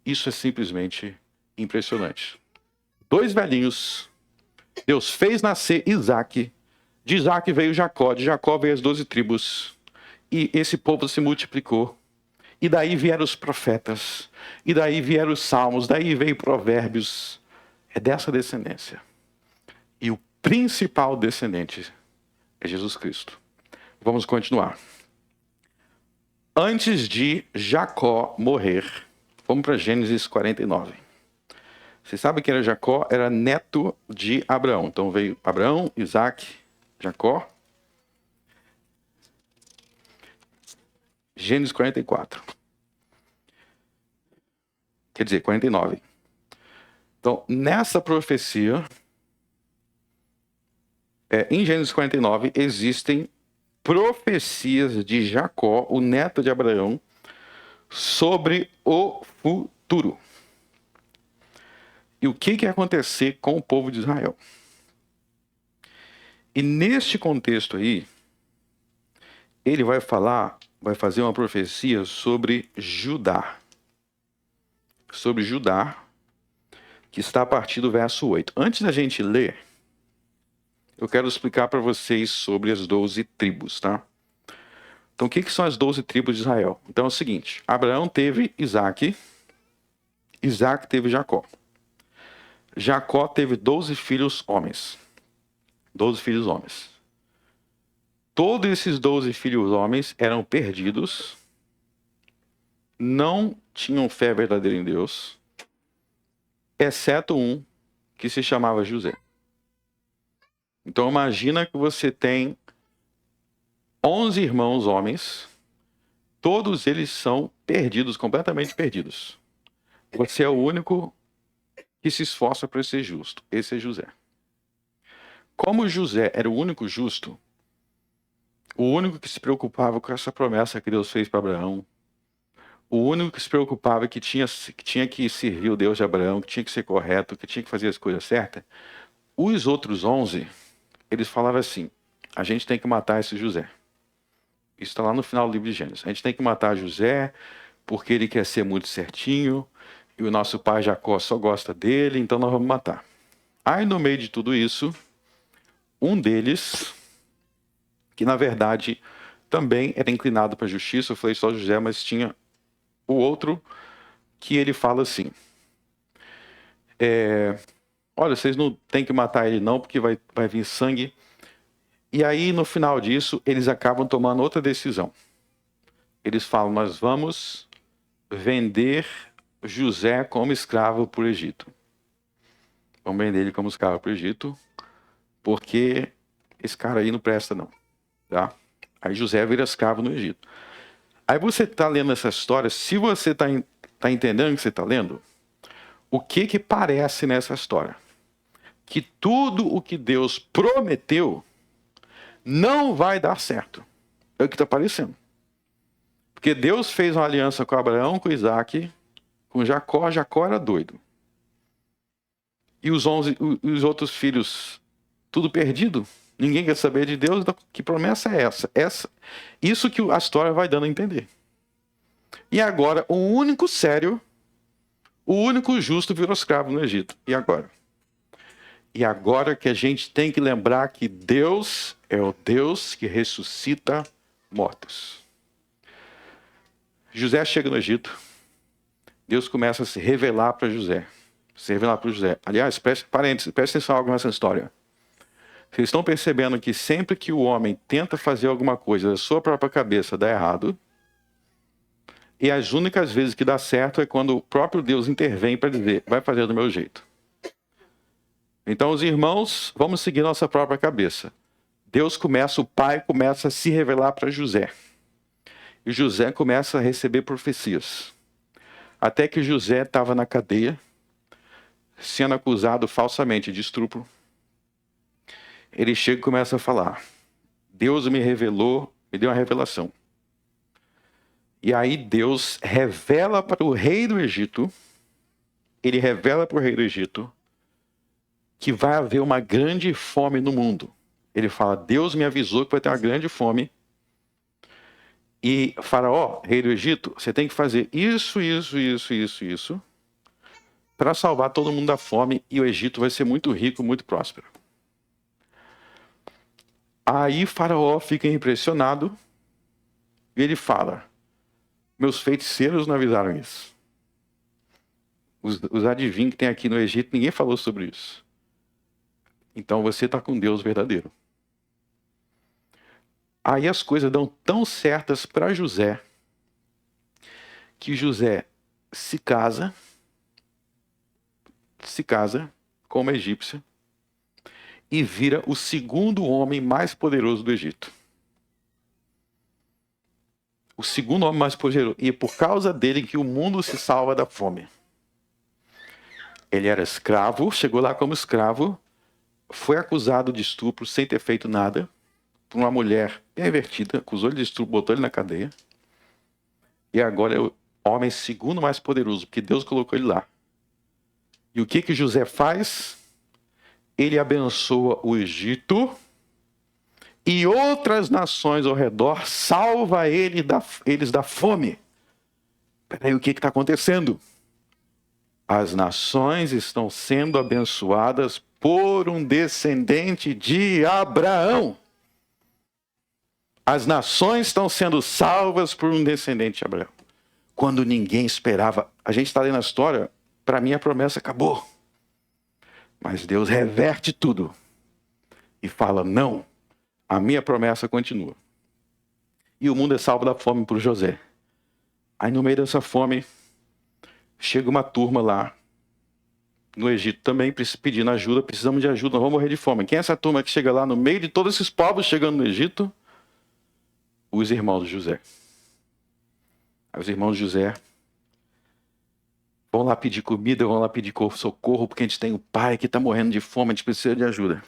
Isso é simplesmente impressionante. 2 velhinhos, Deus fez nascer Isaac, de Isaac veio Jacó, de Jacó veio as 12 tribos, e esse povo se multiplicou. E daí vieram os profetas, e daí vieram os salmos, daí veio provérbios. É dessa descendência. E o principal descendente é Jesus Cristo. Vamos continuar. Antes de Jacó morrer, vamos para Gênesis 49. Você sabe que era Jacó? Era neto de Abraão. Então veio Abraão, Isaac, Jacó. Gênesis 44. Quer dizer, 49. Então, nessa profecia, em Gênesis 49, existem profecias de Jacó, o neto de Abraão, sobre o futuro. E o que ia acontecer com o povo de Israel. E neste contexto aí, ele vai fazer uma profecia sobre Judá. Sobre Judá, que está a partir do verso 8. Antes da gente ler, eu quero explicar para vocês sobre as 12 tribos, tá? Então, o que são as 12 tribos de Israel? Então é o seguinte, Abraão teve Isaac, Isaac teve Jacó. Jacó teve 12 filhos homens. 12 filhos homens. Todos esses 12 filhos homens eram perdidos, não tinham fé verdadeira em Deus, exceto um que se chamava José. Então imagina que você tem 11 irmãos homens, todos eles são perdidos, completamente perdidos. Você é o único que se esforça para ser justo. Esse é José. Como José era o único justo, o único que se preocupava com essa promessa que Deus fez para Abraão, o único que se preocupava que tinha que servir o Deus de Abraão, que tinha que ser correto, que tinha que fazer as coisas certas, os outros 11, eles falavam assim, a gente tem que matar esse José. Isso está lá no final do livro de Gênesis. A gente tem que matar José porque ele quer ser muito certinho e o nosso pai Jacó só gosta dele, então nós vamos matar. Aí no meio de tudo isso, um deles, que na verdade também era inclinado para a justiça, eu falei só José, mas tinha o outro que ele fala assim, olha, vocês não tem que matar ele não, porque vai vir sangue. E aí, no final disso, eles acabam tomando outra decisão. Eles falam, nós vamos vender José como escravo para o Egito. Vamos vender ele como escravo para o Egito, porque esse cara aí não presta não. Tá? Aí José vira escravo no Egito. Aí você está lendo essa história, se você está entendendo o que você está lendo, o que parece nessa história? Que tudo o que Deus prometeu não vai dar certo. É o que está parecendo. Porque Deus fez uma aliança com Abraão, com Isaac, com Jacó. Jacó era doido. E os outros filhos, tudo perdido. Ninguém quer saber de Deus. Então, que promessa é essa? Isso que a história vai dando a entender. E agora, o único sério, o único justo virou escravo no Egito. E agora? E agora que a gente tem que lembrar que Deus é o Deus que ressuscita mortos. José chega no Egito. Deus começa a se revelar para José. Se revelar para José. Aliás, preste atenção a algo nessa história. Vocês estão percebendo que sempre que o homem tenta fazer alguma coisa da sua própria cabeça, dá errado. E as únicas vezes que dá certo é quando o próprio Deus intervém para dizer, vai fazer do meu jeito. Então, os irmãos, vamos seguir nossa própria cabeça. O pai começa a se revelar para José. E José começa a receber profecias. Até que José estava na cadeia, sendo acusado falsamente de estupro. Ele chega e começa a falar. Deus me revelou, me deu uma revelação. E aí Deus revela para o rei do Egito, que vai haver uma grande fome no mundo. Ele fala, Deus me avisou que vai ter uma grande fome. E Faraó, rei do Egito, você tem que fazer isso, para salvar todo mundo da fome, e o Egito vai ser muito rico, muito próspero. Aí Faraó fica impressionado, e ele fala, meus feiticeiros não avisaram isso. Os adivinhos que tem aqui no Egito, ninguém falou sobre isso. Então você está com Deus verdadeiro. Aí as coisas dão tão certas para José, que José se casa com uma egípcia e vira o segundo homem mais poderoso do Egito. O segundo homem mais poderoso. E é por causa dele que o mundo se salva da fome. Ele era escravo, chegou lá como escravo, foi acusado de estupro sem ter feito nada, por uma mulher pervertida, acusou ele de estupro, botou ele na cadeia. E agora é o homem segundo mais poderoso, porque Deus colocou ele lá. E o que José faz? Ele abençoa o Egito e outras nações ao redor, salva eles da fome. Peraí, o que está acontecendo? As nações estão sendo abençoadas por um descendente de Abraão. As nações estão sendo salvas por um descendente de Abraão. Quando ninguém esperava. A gente está lendo a história, para mim a promessa acabou. Mas Deus reverte tudo. E fala, não, a minha promessa continua. E o mundo é salvo da fome por José. Aí no meio dessa fome, chega uma turma lá, no Egito também, pedindo ajuda, precisamos de ajuda, nós vamos morrer de fome. Quem é essa turma que chega lá no meio de todos esses povos chegando no Egito? Os irmãos de José. Aí os irmãos de José vão lá pedir comida, vão lá pedir socorro, porque a gente tem um pai que está morrendo de fome, a gente precisa de ajuda.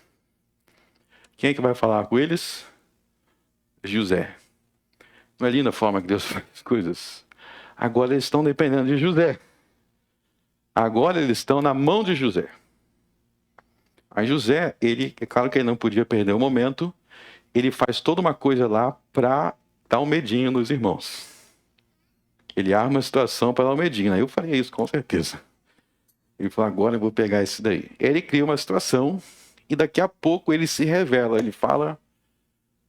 Quem é que vai falar com eles? José. Não é linda a forma que Deus faz as coisas? Agora eles estão dependendo de José. Agora eles estão na mão de José. Aí José, é claro que ele não podia perder o momento, ele faz toda uma coisa lá para dar um medinho nos irmãos. Ele arma a situação para dar um medinho. Aí eu faria isso, com certeza. Ele falou, agora eu vou pegar esse daí. Ele cria uma situação e daqui a pouco ele se revela. Ele fala,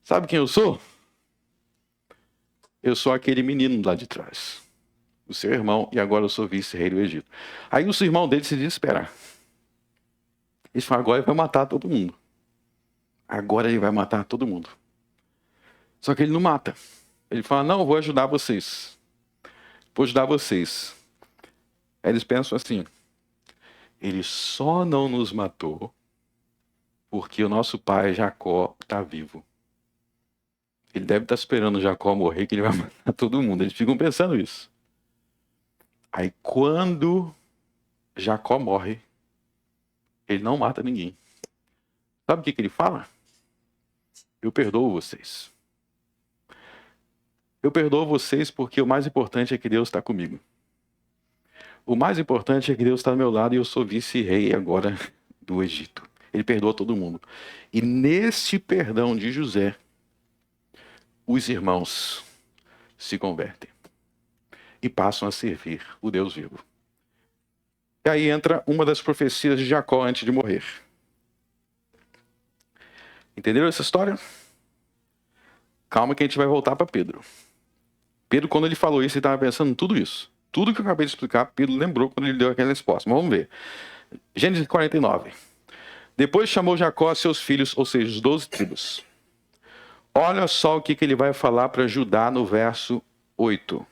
sabe quem eu sou? Eu sou aquele menino lá de trás. O seu irmão, e agora eu sou vice-rei do Egito. Aí o irmão dele se desespera. Eles falam, agora ele vai matar todo mundo. Agora ele vai matar todo mundo. Só que ele não mata. Ele fala, não, eu vou ajudar vocês. Vou ajudar vocês. Aí eles pensam assim, ele só não nos matou porque o nosso pai Jacó está vivo. Ele deve estar esperando Jacó morrer que ele vai matar todo mundo. Eles ficam pensando isso. Aí quando Jacó morre, ele não mata ninguém. Sabe o que ele fala? Eu perdoo vocês. Eu perdoo vocês porque o mais importante é que Deus está comigo. O mais importante é que Deus está do meu lado e eu sou vice-rei agora do Egito. Ele perdoa todo mundo. E nesse perdão de José, os irmãos se convertem e passam a servir o Deus vivo. E aí entra uma das profecias de Jacó antes de morrer. Entenderam essa história? Calma que a gente vai voltar para Pedro. Pedro, quando ele falou isso, ele estava pensando em tudo isso. Tudo que eu acabei de explicar, Pedro lembrou quando ele deu aquela resposta. Mas vamos ver. Gênesis 49. Depois chamou Jacó seus filhos, ou seja, os 12 tribos. Olha só o que ele vai falar para Judá no verso 8.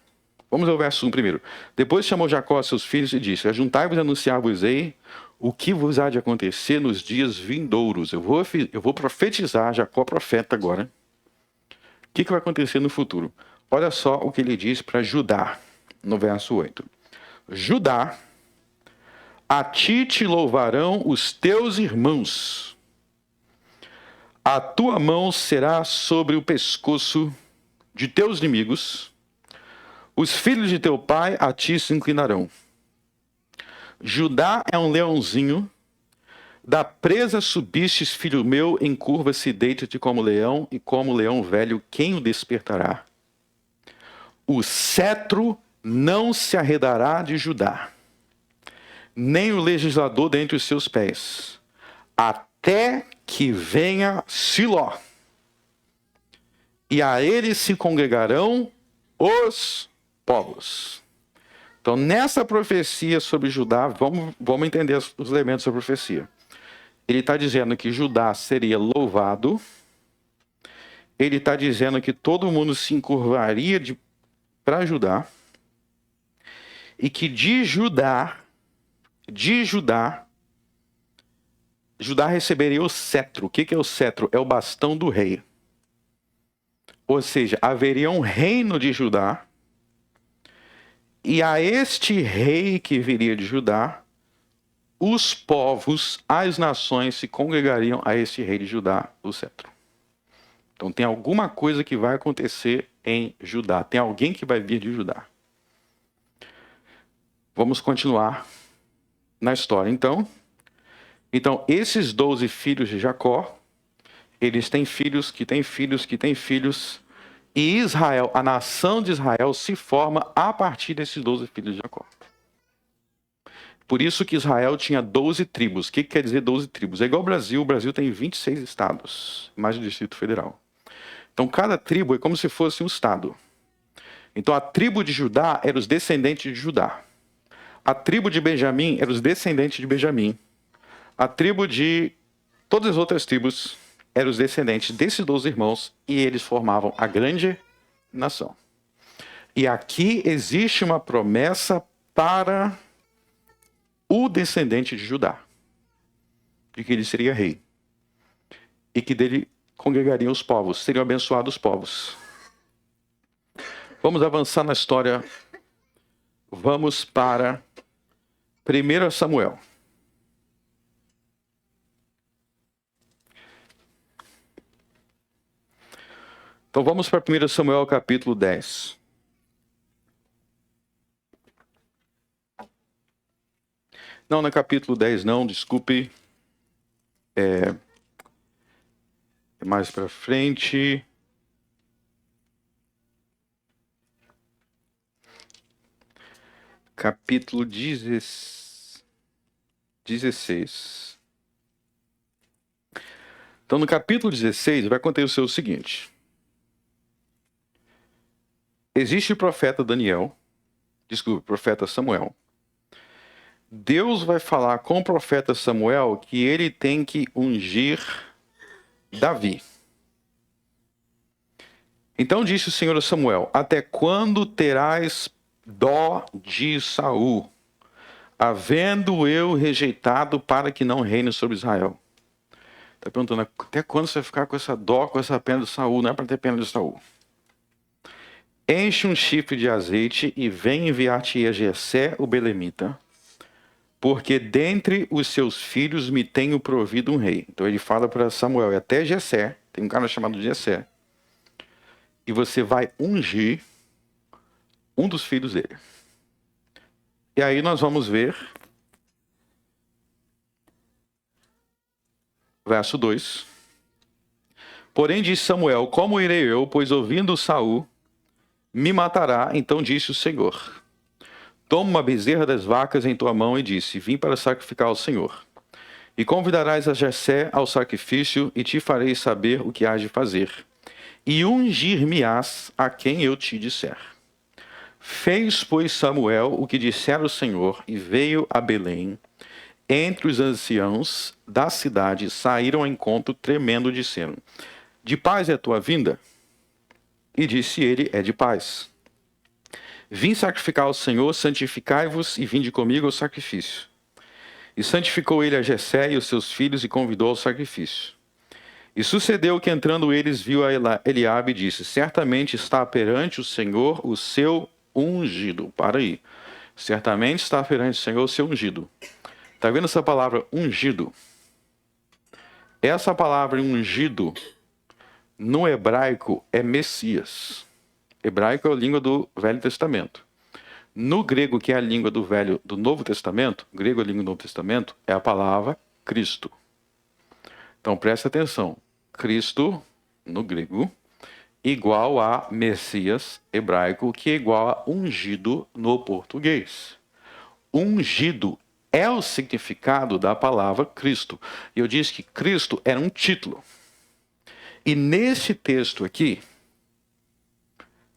Vamos ao verso 1 primeiro. Depois chamou Jacó seus filhos e disse: Ajuntai-vos e anunciar-vos-ei o que vos há de acontecer nos dias vindouros. Eu vou profetizar, Jacó profeta agora. O que vai acontecer no futuro? Olha só o que ele diz para Judá, no verso 8. Judá, a ti te louvarão os teus irmãos. A tua mão será sobre o pescoço de teus inimigos. Os filhos de teu pai a ti se inclinarão. Judá é um leãozinho. Da presa subistes, filho meu, encurva-se, deita-te como leão, e como leão velho, quem o despertará? O cetro não se arredará de Judá, nem o legislador dentre os seus pés, até que venha Siló, e a ele se congregarão os povos. Então, nessa profecia sobre Judá, vamos entender os elementos da profecia. Ele está dizendo que Judá seria louvado. Ele está dizendo que todo mundo se encurvaria para Judá. E que de Judá, Judá receberia o cetro. O que é o cetro? É o bastão do rei. Ou seja, haveria um reino de Judá. E a este rei que viria de Judá, os povos, as nações se congregariam a este rei de Judá, o cetro. Então tem alguma coisa que vai acontecer em Judá. Tem alguém que vai vir de Judá. Vamos continuar na história, então. Então, esses 12 filhos de Jacó, eles têm filhos, que têm filhos, que têm filhos. E Israel, a nação de Israel, se forma a partir desses 12 filhos de Jacó. Por isso que Israel tinha 12 tribos. O que quer dizer 12 tribos? É igual ao Brasil. O Brasil tem 26 estados, mais o Distrito Federal. Então, cada tribo é como se fosse um estado. Então, a tribo de Judá era os descendentes de Judá. A tribo de Benjamim era os descendentes de Benjamim. A tribo de todas as outras tribos eram os descendentes desses 12 irmãos e eles formavam a grande nação. E aqui existe uma promessa para o descendente de Judá, de que ele seria rei e que dele congregariam os povos, seriam abençoados os povos. Vamos avançar na história. Vamos para 1 Samuel. Então vamos para 1 Samuel capítulo 10. Não, não é capítulo 10 não, desculpe. É mais para frente. Capítulo 16. Então no capítulo 16 vai acontecer o seguinte. Existe o profeta profeta Samuel. Deus vai falar com o profeta Samuel que ele tem que ungir Davi. Então disse o Senhor a Samuel: Até quando terás dó de Saul, havendo eu rejeitado para que não reine sobre Israel? Está perguntando, até quando você vai ficar com essa dó, com essa pena de Saul? Não é para ter pena de Saul. Enche um chifre de azeite e vem enviar-te a Jessé, o belemita, porque dentre os seus filhos me tenho provido um rei. Então ele fala para Samuel, até Jessé, tem um cara chamado Jessé, e você vai ungir um dos filhos dele. E aí nós vamos ver, verso 2. Porém disse Samuel, como irei eu, pois ouvindo Saul, me matará. Então disse o Senhor, toma uma bezerra das vacas em tua mão, e disse, vim para sacrificar ao Senhor. E convidarás a Jessé ao sacrifício, e te farei saber o que hás de fazer. E ungir-me-ás a quem eu te disser. Fez, pois, Samuel o que dissera o Senhor, e veio a Belém. Entre os anciãos da cidade saíram ao encontro, tremendo, dizendo: De paz é a tua vinda? E disse ele: É de paz. Vim sacrificar ao Senhor, santificai-vos e vinde comigo ao sacrifício. E santificou ele a Jessé e os seus filhos e convidou ao sacrifício. E sucedeu que, entrando eles, viu a Eliabe e disse: Certamente está perante o Senhor o seu ungido. Para aí. Certamente está perante o Senhor o seu ungido. Está vendo essa palavra ungido? Essa palavra ungido, no hebraico, é Messias. Hebraico é a língua do Velho Testamento. No grego, que é a língua do Novo Testamento, grego é a língua do Novo Testamento, é a palavra Cristo. Então presta atenção. Cristo, no grego, igual a Messias, hebraico, que é igual a ungido no português. Ungido é o significado da palavra Cristo. E eu disse que Cristo era um título. E nesse texto aqui,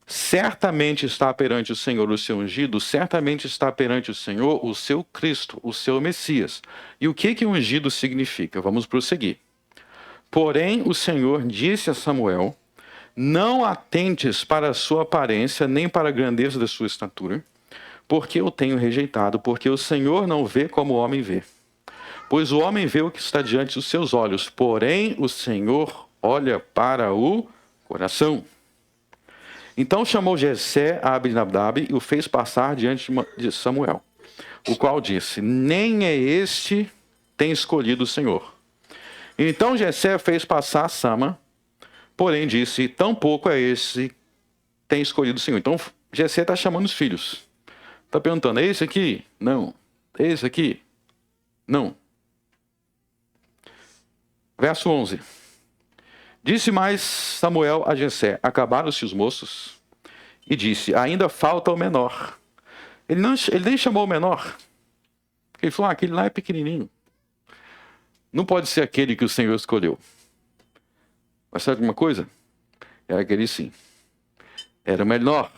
certamente está perante o Senhor o seu ungido, certamente está perante o Senhor o seu Cristo, o seu Messias. E o que ungido significa? Vamos prosseguir. Porém, o Senhor disse a Samuel: Não atentes para a sua aparência, nem para a grandeza da sua estatura, porque eu tenho rejeitado, porque o Senhor não vê como o homem vê. Pois o homem vê o que está diante dos seus olhos, porém o Senhor olha para o coração. Então chamou Jessé a Abinadab e o fez passar diante de Samuel, o qual disse: Nem é este tem escolhido o Senhor. Então Jessé fez passar Sama, porém disse: Tampouco é esse tem escolhido o Senhor. Então Jessé está chamando os filhos. Está perguntando: é esse aqui? Não. É esse aqui? Não. Verso 11. Disse mais Samuel a Jessé: Acabaram-se os moços? E disse: Ainda falta o menor. Ele nem chamou o menor. Ele falou: aquele lá é pequenininho. Não pode ser aquele que o Senhor escolheu. Mas sabe uma coisa? Era aquele sim. Era o menor.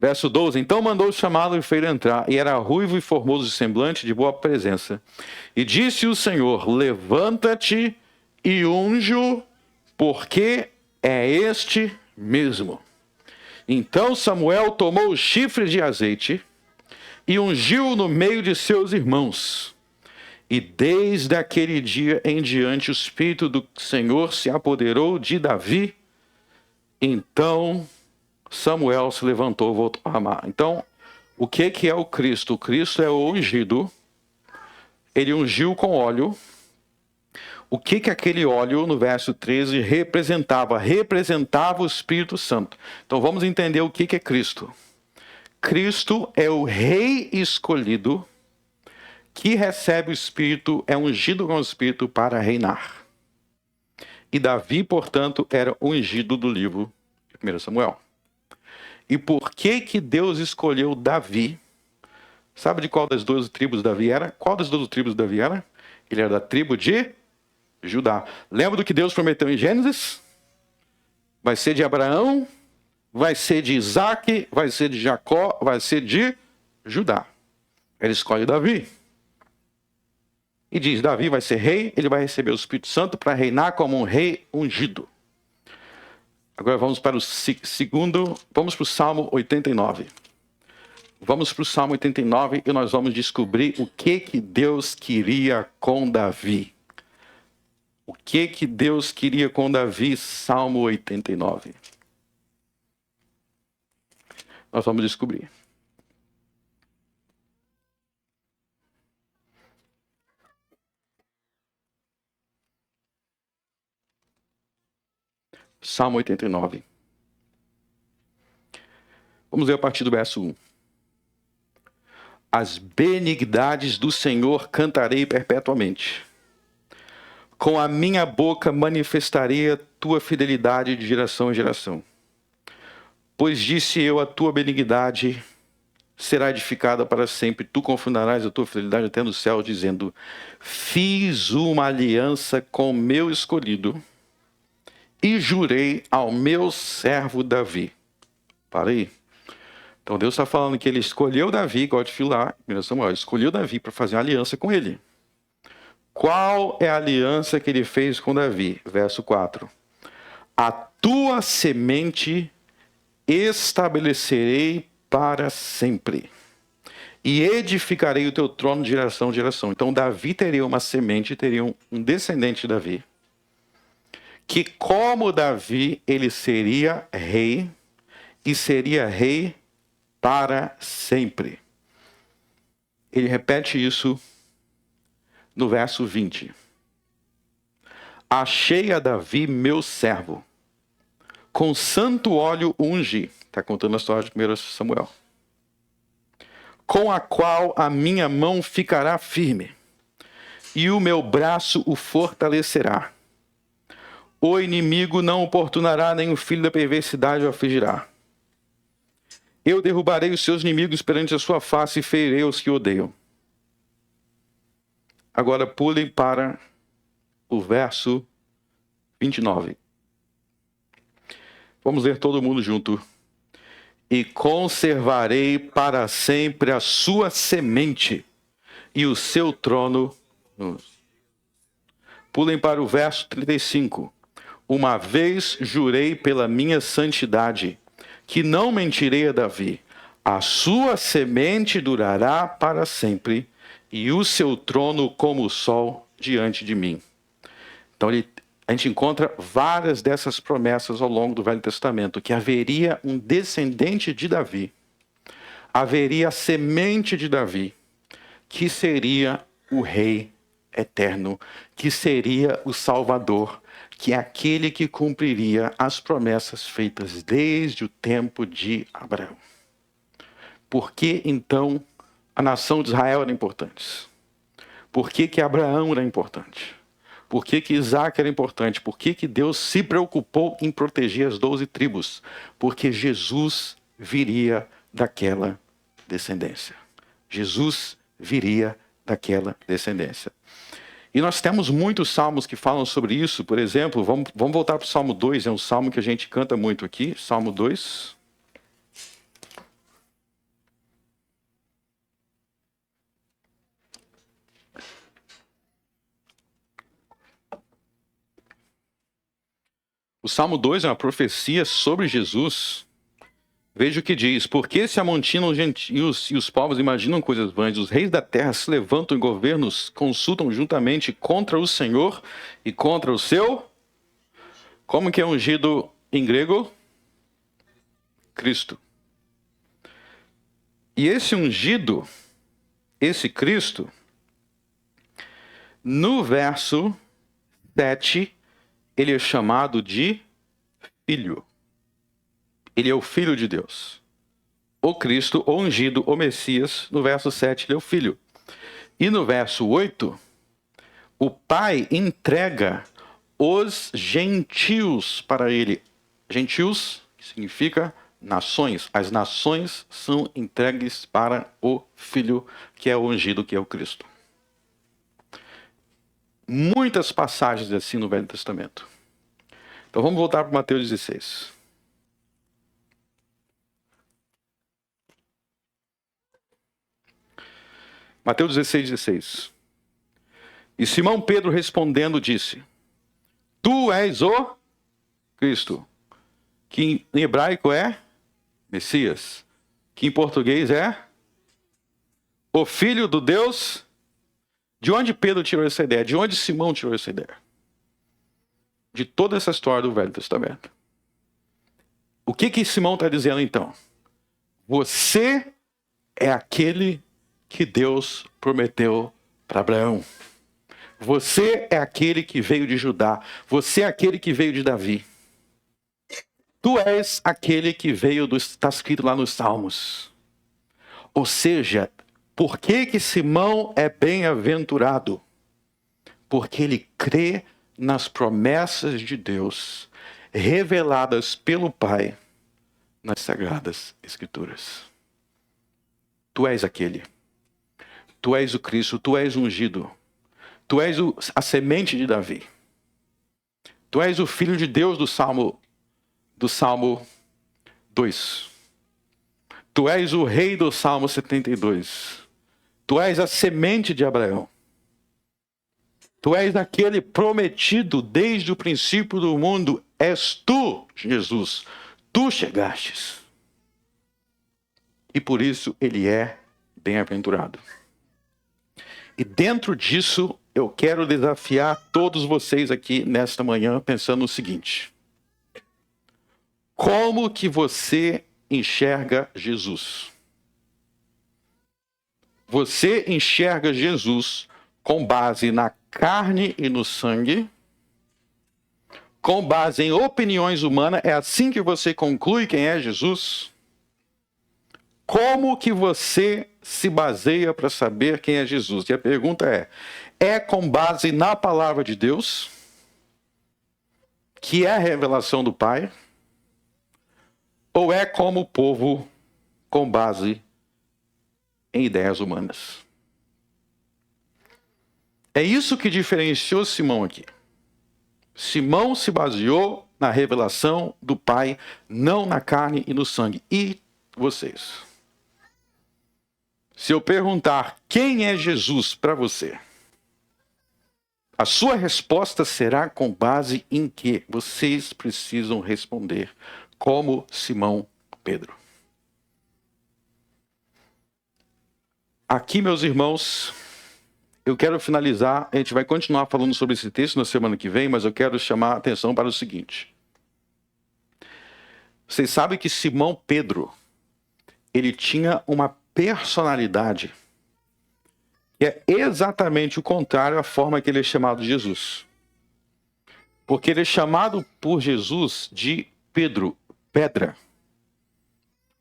Verso 12. Então mandou chamá-lo e fez entrar. E era ruivo e formoso de semblante, de boa presença. E disse o Senhor: Levanta-te e unge-o, porque é este mesmo. Então Samuel tomou o chifre de azeite e ungiu-o no meio de seus irmãos. E desde aquele dia em diante o Espírito do Senhor se apoderou de Davi. Então Samuel se levantou e voltou a Ramá. Então, o que é o Cristo? O Cristo é o ungido. Ele ungiu com óleo. O que aquele óleo, no verso 13, representava? Representava o Espírito Santo. Então vamos entender o que é Cristo. Cristo é o rei escolhido que recebe o Espírito, é ungido com o Espírito para reinar. E Davi, portanto, era ungido do livro de 1 Samuel. E por que Deus escolheu Davi? Sabe de qual das 12 tribos Davi era? Qual das 12 tribos Davi era? Ele era da tribo de Judá. Lembra do que Deus prometeu em Gênesis? Vai ser de Abraão, vai ser de Isaac, vai ser de Jacó, vai ser de Judá. Ele escolhe Davi. E diz: Davi vai ser rei, ele vai receber o Espírito Santo para reinar como um rei ungido. Agora vamos para vamos para o Salmo 89. Vamos para o Salmo 89 e nós vamos descobrir o que Deus queria com Davi. O que Deus queria com Davi, Salmo 89. Nós vamos descobrir. Salmo 89. Vamos ler a partir do verso 1. As benignidades do Senhor cantarei perpetuamente. Com a minha boca manifestarei a tua fidelidade de geração em geração. Pois disse eu: a tua benignidade será edificada para sempre. Tu confundarás a tua fidelidade até no céu, dizendo: fiz uma aliança com o meu escolhido e jurei ao meu servo Davi. Para aí. Então Deus está falando que ele escolheu Davi, igual de lá, 1 Samuel, escolheu Davi para fazer uma aliança com ele. Qual é a aliança que ele fez com Davi? Verso 4. A tua semente estabelecerei para sempre, e edificarei o teu trono de geração em geração. Então Davi teria uma semente, teria um descendente de Davi, que como Davi, ele seria rei, e seria rei para sempre. Ele repete isso no verso 20. Achei a Davi, meu servo, com santo óleo ungi. Está contando a história de 1 Samuel. Com a qual a minha mão ficará firme, e o meu braço o fortalecerá. O inimigo não oportunará, nem o filho da perversidade o afligirá. Eu derrubarei os seus inimigos perante a sua face e ferirei os que o odeiam. Agora pulem para o verso 29. Vamos ler todo mundo junto. E conservarei para sempre a sua semente e o seu trono. Pulem para o verso 35. Uma vez jurei pela minha santidade, que não mentirei a Davi. A sua semente durará para sempre, e o seu trono como o sol diante de mim. Então a gente encontra várias dessas promessas ao longo do Velho Testamento, que haveria um descendente de Davi, haveria a semente de Davi, que seria o rei eterno, que seria o Salvador, que é aquele que cumpriria as promessas feitas desde o tempo de Abraão. Por que, então, a nação de Israel era importante? Por que Abraão era importante? Por que Isaac era importante? Por que Deus se preocupou em proteger as 12 tribos? Porque Jesus viria daquela descendência. Jesus viria daquela descendência. E nós temos muitos salmos que falam sobre isso. Por exemplo, vamos voltar para o Salmo 2, é um salmo que a gente canta muito aqui. Salmo 2. O Salmo 2 é uma profecia sobre Jesus. Veja o que diz: porque se amontinam os gentios e os povos imaginam coisas vãs, os reis da terra se levantam e governos consultam juntamente contra o Senhor e contra o seu... Como que é ungido em grego? Cristo. E esse ungido, esse Cristo, no verso 7, ele é chamado de Filho. Ele é o Filho de Deus. O Cristo, o ungido, o Messias, no verso 7, ele é o Filho. E no verso 8, o Pai entrega os gentios para ele. Gentios significa nações. As nações são entregues para o Filho, que é o ungido, que é o Cristo. Muitas passagens assim no Velho Testamento. Então vamos voltar para Mateus 16. Mateus 16. E Simão Pedro respondendo disse: Tu és o Cristo, que em hebraico é Messias, que em português é o Filho do Deus. De onde Pedro tirou essa ideia? De onde Simão tirou essa ideia? De toda essa história do Velho Testamento. O que Simão está dizendo então? Você é aquele que Deus prometeu para Abraão. Você é aquele que veio de Judá. Você é aquele que veio de Davi. Tu és aquele que veio está escrito lá nos Salmos. Ou seja, por que Simão é bem-aventurado? Porque ele crê nas promessas de Deus, reveladas pelo Pai nas Sagradas Escrituras. Tu és aquele. Tu és o Cristo, tu és o ungido. Tu és a semente de Davi. Tu és o Filho de Deus do Salmo 2. Tu és o Rei do Salmo 72. Tu és a semente de Abraão. Tu és aquele prometido desde o princípio do mundo. És tu, Jesus. Tu chegastes. E por isso ele é bem-aventurado. E dentro disso, eu quero desafiar todos vocês aqui nesta manhã pensando no seguinte: como que você enxerga Jesus? Você enxerga Jesus com base na carne e no sangue? Com base em opiniões humanas? É assim que você conclui quem é Jesus? Como que você se baseia para saber quem é Jesus? E a pergunta é com base na palavra de Deus, que é a revelação do Pai, ou é como o povo com base em ideias humanas? É isso que diferenciou Simão aqui. Simão se baseou na revelação do Pai, não na carne e no sangue. E vocês? Se eu perguntar quem é Jesus para você, a sua resposta será com base em que vocês precisam responder, como Simão Pedro. Aqui, meus irmãos, eu quero finalizar. A gente vai continuar falando sobre esse texto na semana que vem, mas eu quero chamar a atenção para o seguinte. Vocês sabem que Simão Pedro, ele tinha uma personalidade que é exatamente o contrário à forma que ele é chamado de Jesus. Porque ele é chamado por Jesus de Pedro, pedra.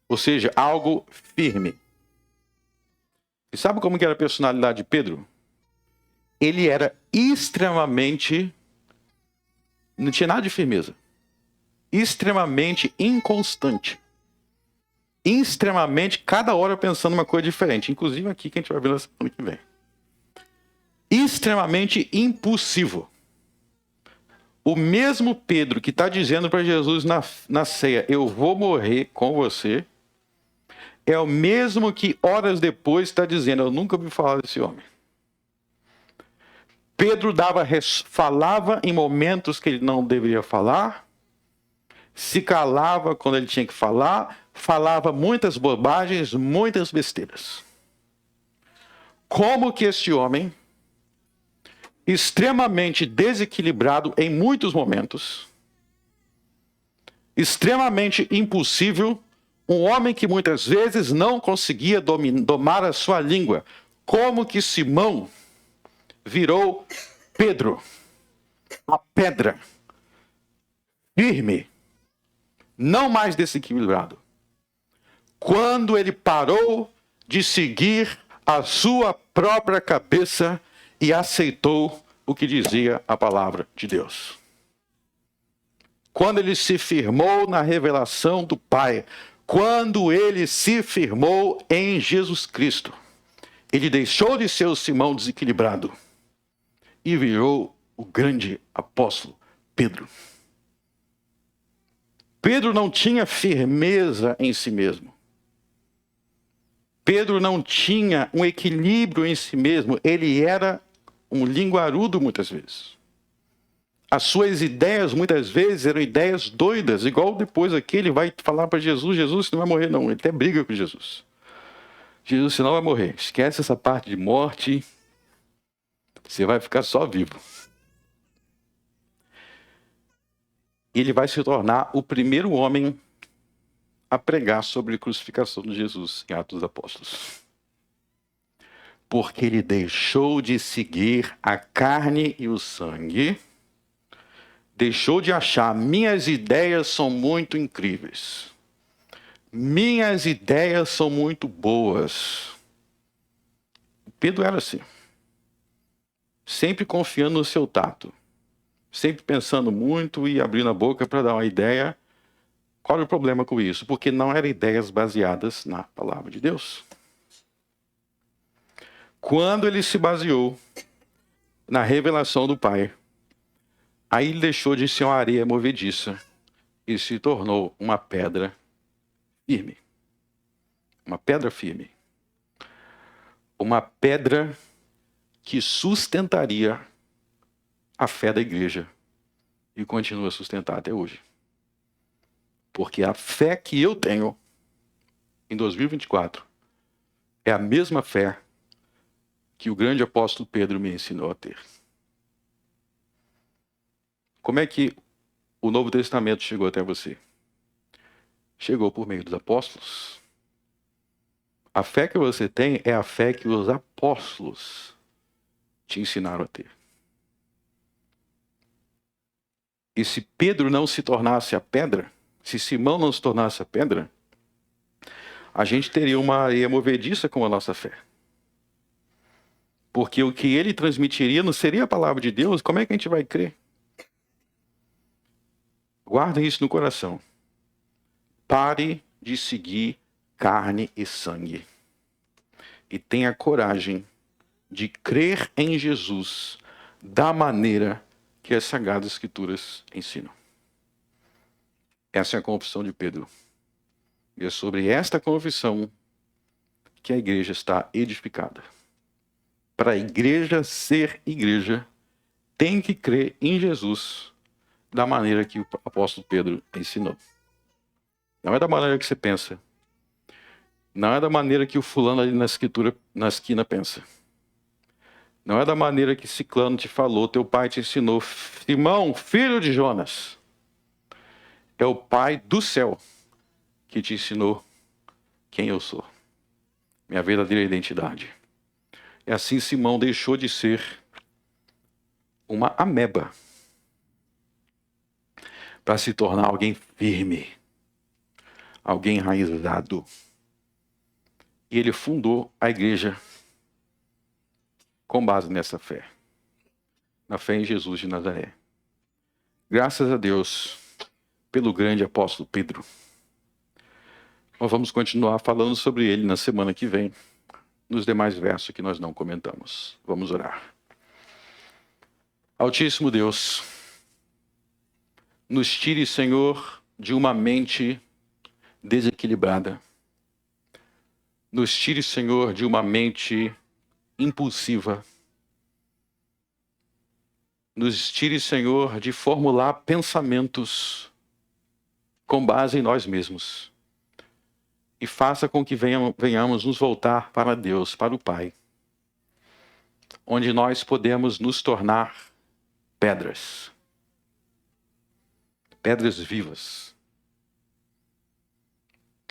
Ou seja, algo firme. E sabe como que era a personalidade de Pedro? Ele era extremamente... não tinha nada de firmeza. Extremamente inconstante. Extremamente, cada hora pensando uma coisa diferente. Inclusive aqui que a gente vai ver na semana que vem. Extremamente impulsivo. O mesmo Pedro que está dizendo para Jesus na ceia, eu vou morrer com você, é o mesmo que horas depois está dizendo, eu nunca ouvi falar desse homem. Pedro falava em momentos que ele não deveria falar, se calava quando ele tinha que falar, falava muitas bobagens, muitas besteiras. Como que este homem, extremamente desequilibrado em muitos momentos, extremamente impulsivo, um homem que muitas vezes não conseguia domar a sua língua, como que Simão virou Pedro, a pedra, firme, não mais desequilibrado. Quando ele parou de seguir a sua própria cabeça e aceitou o que dizia a palavra de Deus. Quando ele se firmou na revelação do Pai, quando ele se firmou em Jesus Cristo, ele deixou de ser o Simão desequilibrado e virou o grande apóstolo Pedro. Pedro não tinha firmeza em si mesmo. Pedro não tinha um equilíbrio em si mesmo. Ele era um linguarudo muitas vezes. As suas ideias muitas vezes eram ideias doidas, igual depois aqui ele vai falar para Jesus, Jesus, você não vai morrer não. Ele até briga com Jesus. Jesus, você não vai morrer. Esquece essa parte de morte. Você vai ficar só vivo. Ele vai se tornar o primeiro homem a pregar sobre a crucificação de Jesus em Atos dos Apóstolos. Porque ele deixou de seguir a carne e o sangue, deixou de achar, minhas ideias são muito incríveis, minhas ideias são muito boas. Pedro era assim, sempre confiando no seu tato, sempre pensando muito e abrindo a boca para dar uma ideia. Qual é o problema com isso? Porque não eram ideias baseadas na palavra de Deus. Quando ele se baseou na revelação do Pai, aí ele deixou de ser uma areia movediça e se tornou uma pedra firme. Uma pedra firme. Uma pedra que sustentaria a fé da igreja e continua a sustentar até hoje. Porque a fé que eu tenho em 2024 é a mesma fé que o grande apóstolo Pedro me ensinou a ter. Como é que o Novo Testamento chegou até você? Chegou por meio dos apóstolos. A fé que você tem é a fé que os apóstolos te ensinaram a ter. E se Pedro não se tornasse a pedra, se Simão não se tornasse a pedra, a gente teria uma areia movediça com a nossa fé. Porque o que ele transmitiria não seria a palavra de Deus, como é que a gente vai crer? Guardem isso no coração. Pare de seguir carne e sangue. E tenha coragem de crer em Jesus da maneira que as Sagradas Escrituras ensinam. Essa é a confissão de Pedro. E é sobre esta confissão que a igreja está edificada. Para a igreja ser igreja, tem que crer em Jesus da maneira que o apóstolo Pedro ensinou. Não é da maneira que você pensa. Não é da maneira que o fulano ali na esquina pensa. Não é da maneira que Ciclano te falou, teu pai te ensinou. Simão, filho de Jonas. É o Pai do céu que te ensinou quem eu sou. Minha verdadeira identidade. E assim Simão deixou de ser uma ameba para se tornar alguém firme, alguém enraizado. E ele fundou a igreja com base nessa fé. Na fé em Jesus de Nazaré. Graças a Deus pelo grande apóstolo Pedro. Nós vamos continuar falando sobre ele na semana que vem, nos demais versos que nós não comentamos. Vamos orar. Altíssimo Deus, nos tire, Senhor, de uma mente desequilibrada. Nos tire, Senhor, de uma mente impulsiva. Nos tire, Senhor, de formular pensamentos com base em nós mesmos. E faça com que venhamos nos voltar para Deus, para o Pai, onde nós podemos nos tornar pedras. Pedras vivas.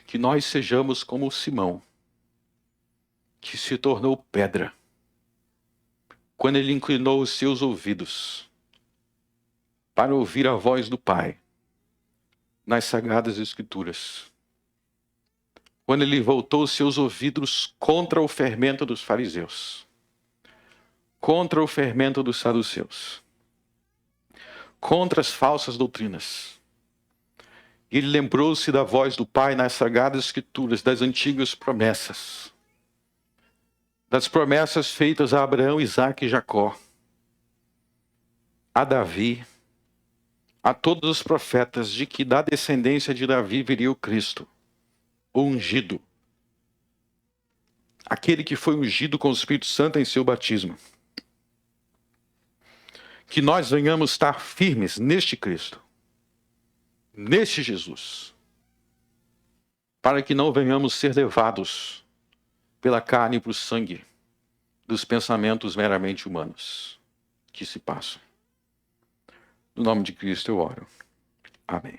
Que nós sejamos como Simão, que se tornou pedra, quando ele inclinou os seus ouvidos para ouvir a voz do Pai nas Sagradas Escrituras. Quando ele voltou os seus ouvidos contra o fermento dos fariseus, contra o fermento dos saduceus, contra as falsas doutrinas. Ele lembrou-se da voz do Pai nas Sagradas Escrituras, das antigas promessas. Das promessas feitas a Abraão, Isaque e Jacó, a Davi, a todos os profetas, de que da descendência de Davi viria o Cristo, o ungido, aquele que foi ungido com o Espírito Santo em seu batismo. Que nós venhamos estar firmes neste Cristo, neste Jesus, para que não venhamos ser levados pela carne e pelo sangue dos pensamentos meramente humanos que se passam. No nome de Cristo eu oro. Amém.